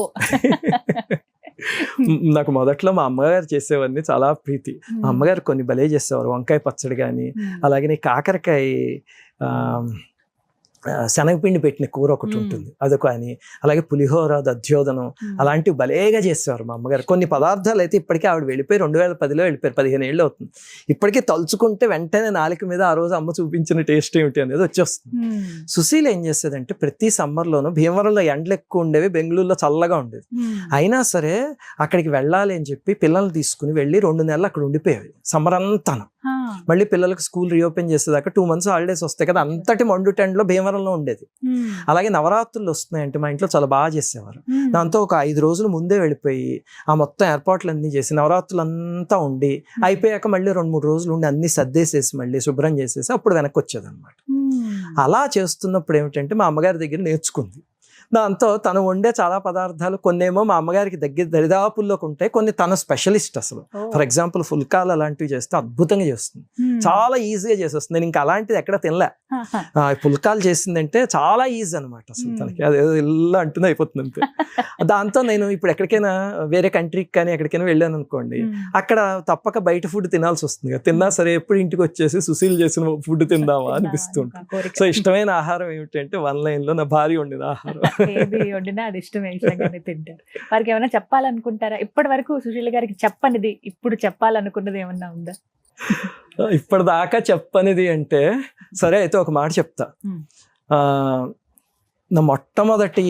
నాకు మొదట్లో మా అమ్మగారు చేసేవన్నీ చాలా ప్రీతి. మా అమ్మగారు కొన్ని భలే చేసేవారు, వంకాయ పచ్చడి కానీ, అలాగే కాకరకాయ శనగపిండి పెట్టిన కూర ఒకటి ఉంటుంది అదొక అని, అలాగే పులిహోర దధ్యోదనం అలాంటివి భలేగా చేసేవారు మా అమ్మగారు. కొన్ని పదార్థాలు అయితే ఇప్పటికీ ఆవిడ వెళ్ళిపోయి 2010లో వెళ్ళిపోయారు, 15 ఏళ్ళు అవుతుంది. ఇప్పటికీ తలుచుకుంటే వెంటనే నాలుక మీద ఆ రోజు అమ్మ చూపించిన టేస్ట్ ఏమిటి అనేది వచ్చేస్తుంది. సుశీల్ ఏం చేసేదంటే ప్రతి సమ్మర్లోనూ భీమవరంలో ఎండలు ఎక్కువ ఉండేవి, బెంగళూరులో చల్లగా ఉండేది, అయినా సరే అక్కడికి వెళ్ళాలి అని చెప్పి పిల్లల్ని తీసుకుని వెళ్ళి 2 నెలలు అక్కడ ఉండిపోయేవి సమ్మర్ అంతాను. మళ్ళీ పిల్లలకు స్కూల్ రీఓపెన్ చేసేదాకా 2 months హాలిడేస్ వస్తాయి కదా, అంతటి మండు టెండ్లో భీమవరంలో ఉండేది. అలాగే నవరాత్రులు వస్తున్నాయంటే మా ఇంట్లో చాలా బాగా చేసేవారు. దాంతో ఒక 5 రోజులు ముందే వెళ్ళిపోయి ఆ మొత్తం ఏర్పాట్లు అన్ని చేసి నవరాత్రులు అంతా ఉండి అయిపోయాక మళ్ళీ 2-3 రోజులు ఉండి అన్ని సర్దేసేసి మళ్ళీ శుభ్రం చేసేసి అప్పుడు వెనక్కి వచ్చేది అనమాట. అలా చేస్తున్నప్పుడు ఏమిటంటే మా అమ్మగారి దగ్గర నేర్చుకుంది. దాంతో తను వండే చాలా పదార్థాలు కొన్నేమో మా అమ్మగారికి దగ్గర దరిదాపుల్లోకి ఉంటాయి, కొన్ని తన స్పెషలిస్ట్ అసలు. ఫర్ ఎగ్జాంపుల్ ఫుల్కాలు అలాంటివి చేస్తే అద్భుతంగా చేస్తుంది, చాలా ఈజీగా చేసేస్తుంది. నేను ఇంకా అలాంటిది ఎక్కడ తినలే. పుల్కాలు చేసిందంటే చాలా ఈజీ అనమాట అసలు తనకి, అది ఇలా అంటుంది అయిపోతుంది అంతే. దాంతో నేను ఇప్పుడు ఎక్కడికైనా వేరే కంట్రీకి కానీ ఎక్కడికైనా వెళ్ళాను అనుకోండి, అక్కడ తప్పక బయట ఫుడ్ తినాల్సి వస్తుంది కదా. తిన్నా సరే ఎప్పుడు ఇంటికి వచ్చేసి సుశీల్ చేసిన ఫుడ్ తిందామా అనిపిస్తుంటుంది. సో ఇష్టమైన ఆహారం ఏమిటంటే వన్ లైన్ లో నా భార్య వండిన ఆహారం. ఏది వండినా అది ఇష్టమే, ఇష్టంగానే తింటారు. వారికి ఏమైనా చెప్పాలనుకుంటారా ఇప్పటి వరకు సుశీల్ గారికి చెప్పనిది ఇప్పుడు చెప్పాలనుకున్నది ఏమన్నా ఉందా? ఇప్పటిదాకా చెప్పనిది అంటే సరే అయితే ఒక మాట చెప్తా. నా మొట్టమొదటి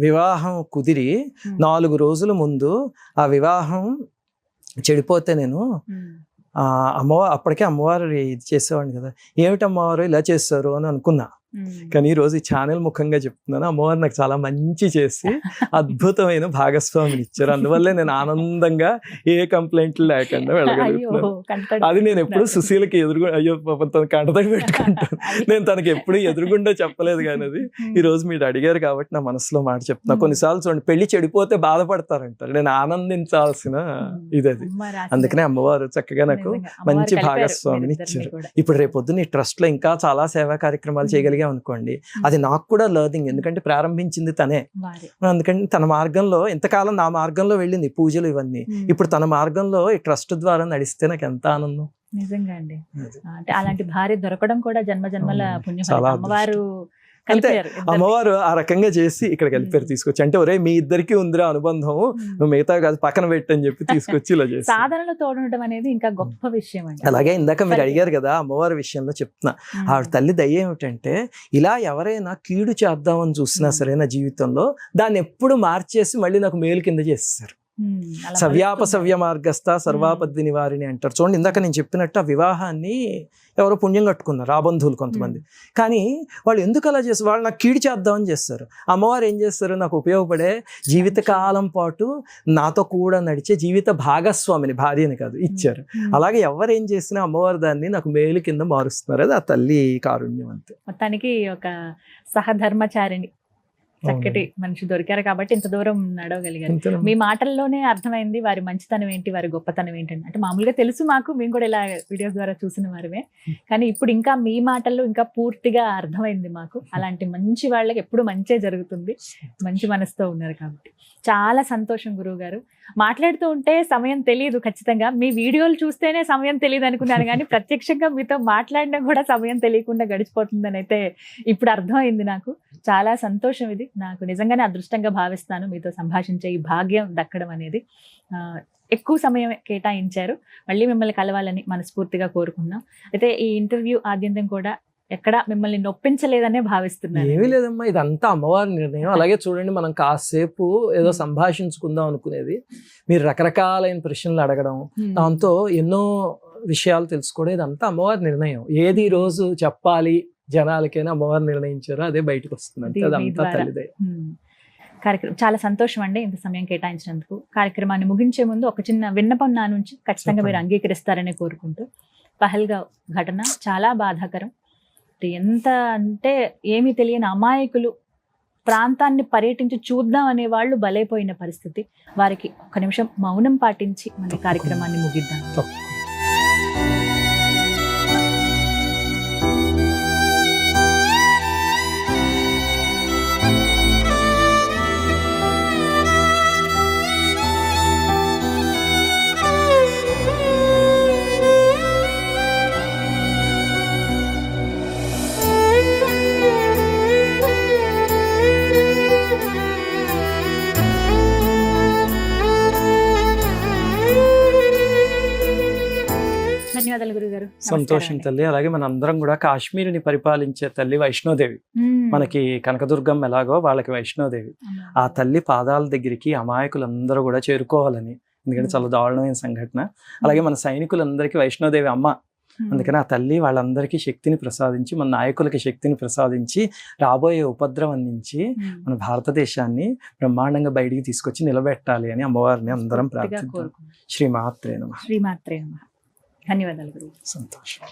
వివాహం కుదిరి 4 రోజుల ముందు ఆ వివాహం చెడిపోతే నేను అప్పటికే అమ్మవారు ఇది చేసేవాడిని కదా, ఏమిటి అమ్మవారు ఇలా చేస్తారు అని అనుకున్నా. కానీ ఈ రోజు ఈ ఛానల్ ముఖంగా చెప్తున్నాను, అమ్మవారు నాకు చాలా మంచి చేసి అద్భుతమైన భాగస్వామిని ఇచ్చారు. అందువల్లే నేను ఆనందంగా ఏ కంప్లైంట్లు లేకుండా వెళ్ళగలుగుతున్నాను. అది నేను ఎప్పుడు సుశీలకి అయ్యో పాపం తన కంటతడి పెట్టుకుంటాను. నేను తనకి ఎప్పుడు ఎదురుగుండా చెప్పలేదు, కానీ అది ఈ రోజు మీరు అడిగారు కాబట్టి నా మనసులో మాట చెప్తున్నా. కొన్నిసార్లు చూడండి, పెళ్లి చెడిపోతే బాధపడతారంటారు, నేను ఆనందించాల్సిన ఇది అది. అందుకనే అమ్మవారు చక్కగా నాకు మంచి భాగస్వామిని ఇచ్చారు. ఇప్పుడు రేపొద్దున ఈ ట్రస్ట్ లో ఇంకా చాలా సేవా కార్యక్రమాలు చేయగలిగా అనుకోండి, అది నాకు కూడా లర్నింగ్, ఎందుకంటే ప్రారంభించింది తనే. అందుకని తన మార్గంలో ఇంతకాలం నా మార్గంలో వెళ్ళింది పూజలు ఇవన్నీ, ఇప్పుడు తన మార్గంలో ఈ ట్రస్ట్ ద్వారా నడిస్తే నాకు ఎంత ఆనందం. నిజంగా అండి, అంటే అలాంటి భార్య దొరకడం కూడా జన్మ జన్మల పుణ్యం. అమ్మవారు అంటే అమ్మవారు ఆ రకంగా చేసి ఇక్కడ కలిపారు, తీసుకొచ్చి. అంటే ఒరే మీ ఇద్దరికి ఉందిరా అనుబంధం, నువ్వు మిగతా కాదు పక్కన పెట్టని చెప్పి తీసుకొచ్చి ఇలా చేసి సాధనలో తోడడం అనేది ఇంకా గొప్ప విషయం అండి. అలాగే ఇందాక మీరు అడిగారు కదా అమ్మవారి విషయంలో చెప్తున్నా, ఆవిడ తల్లి దయ ఏమిటంటే ఇలా ఎవరైనా కీడు చేద్దామని చూసినా సరే నా జీవితంలో దాన్ని ఎప్పుడు మార్చేసి మళ్ళీ నాకు మేలు కింద చేస్తారు. సవ్యాపసవ్య మార్గస్థ సర్వాపద్ది నివారిని అంటారు. చూడండి, ఇందాక నేను చెప్పినట్టు ఆ వివాహాన్ని ఎవరో పుణ్యం కట్టుకున్నారు ఆ బంధువులు కొంతమంది, కానీ వాళ్ళు ఎందుకు అలా చేస్తారు? వాళ్ళు నాకు కీడు చేద్దామని చేస్తారు. అమ్మవారు ఏం చేస్తారు? నాకు ఉపయోగపడే జీవితకాలం పాటు నాతో కూడా నడిచే జీవిత భాగస్వామిని, భార్యని కాదు, ఇచ్చారు. అలాగే ఎవరేం చేసినా అమ్మవారు దాన్ని నాకు మేలు కింద మారుస్తున్నారు. అది ఆ తల్లి కారుణ్యం అంతే. మొత్తానికి ఒక సహధర్మచారిణి చక్కటి మనిషి దొరికారు కాబట్టి ఇంత దూరం నడవగలిగారు. మీ మాటల్లోనే అర్థమైంది వారి మంచితనం ఏంటి, వారి గొప్పతనం ఏంటంటే. అంటే మామూలుగా తెలుసు మాకు, మేము కూడా ఇలా వీడియోస్ ద్వారా చూసిన వారమే, కానీ ఇప్పుడు ఇంకా మీ మాటల్లో ఇంకా పూర్తిగా అర్థమైంది మాకు. అలాంటి మంచి వాళ్ళకి ఎప్పుడు మంచే జరుగుతుంది, మంచి మనసుతో ఉన్నారు కాబట్టి చాలా సంతోషం గురువు గారు. మాట్లాడుతూ ఉంటే సమయం తెలియదు, ఖచ్చితంగా మీ వీడియోలు చూస్తేనే సమయం తెలియదు అనుకున్నాను, కానీ ప్రత్యక్షంగా మీతో మాట్లాడినా కూడా సమయం తెలియకుండా గడిచిపోతుందని అయితే ఇప్పుడు అర్థమైంది నాకు. చాలా సంతోషం, ఇది నాకు నిజంగానే అదృష్టంగా భావిస్తాను మీతో సంభాషించే ఈ భాగ్యం దక్కడం అనేది. ఎక్కువ సమయం కేటాయించారు, మళ్ళీ మిమ్మల్ని కలవాలని మనస్ఫూర్తిగా కోరుకున్నాం. అయితే ఈ ఇంటర్వ్యూ ఆద్యంతం కూడా ఎక్కడ మిమ్మల్ని నొప్పించలేదనే భావిస్తున్నాను. ఏమీ లేదమ్మా, ఇదంతా అమ్మవారి నిర్ణయం. అలాగే చూడండి, మనం కాసేపు ఏదో సంభాషించుకుందాం అనుకునేది మీరు రకరకాలైన ప్రశ్నలు అడగడం, దాంతో ఎన్నో విషయాలు తెలుసుకోవడం, ఇదంతా అమ్మవారి నిర్ణయం. ఏది ఈ రోజు చెప్పాలి జనాలకైనా అమ్మవారు నిర్ణయించారో అదే బయటకు వస్తుంది, అంటే అదంతా తల్లిదే. కార్యక్రమం చాలా సంతోషం అండి, ఇంత సమయం కేటాయించినందుకు. కార్యక్రమాన్ని ముగించే ముందు ఒక చిన్న విన్నపం నా నుంచి ఖచ్చితంగా మీరు అంగీకరిస్తారని కోరుకుంటూ. పహల్గావ్ ఘటన చాలా బాధాకరం. ఎంత అంటే ఏమీ తెలియని అమాయకులు ప్రాంతాన్ని పర్యటించి చూద్దాం అనే వాళ్ళు బలైపోయిన పరిస్థితి. వారికి ఒక్క నిమిషం మౌనం పాటించి మన కార్యక్రమాన్ని ముగిద్దాం. ధన్యవాదాలు గురుగారు. సంతోషం తల్లి. అలాగే మన అందరం కూడా కాశ్మీరుని పరిపాలించే తల్లి వైష్ణోదేవి, మనకి కనకదుర్గం ఎలాగో వాళ్ళకి వైష్ణోదేవి, ఆ తల్లి పాదాల దగ్గరికి అమాయకులందరూ కూడా చేరుకోవాలని, ఎందుకంటే చాలా దారుణమైన సంఘటన. అలాగే మన సైనికులందరికీ వైష్ణోదేవి అమ్మ, అందుకని ఆ తల్లి వాళ్ళందరికీ శక్తిని ప్రసాదించి, మన నాయకులకి శక్తిని ప్రసాదించి, రాబోయే ఉపద్రవం నుంచి మన భారతదేశాన్ని బ్రహ్మాండంగా బయటికి తీసుకొచ్చి నిలబెట్టాలి అని అమ్మవారిని అందరం ప్రార్థిద్దాం. శ్రీమాత్రే నమః. శ్రీమాత్రే నమః. ధన్యవాదాలు గురువు. సంతోషం.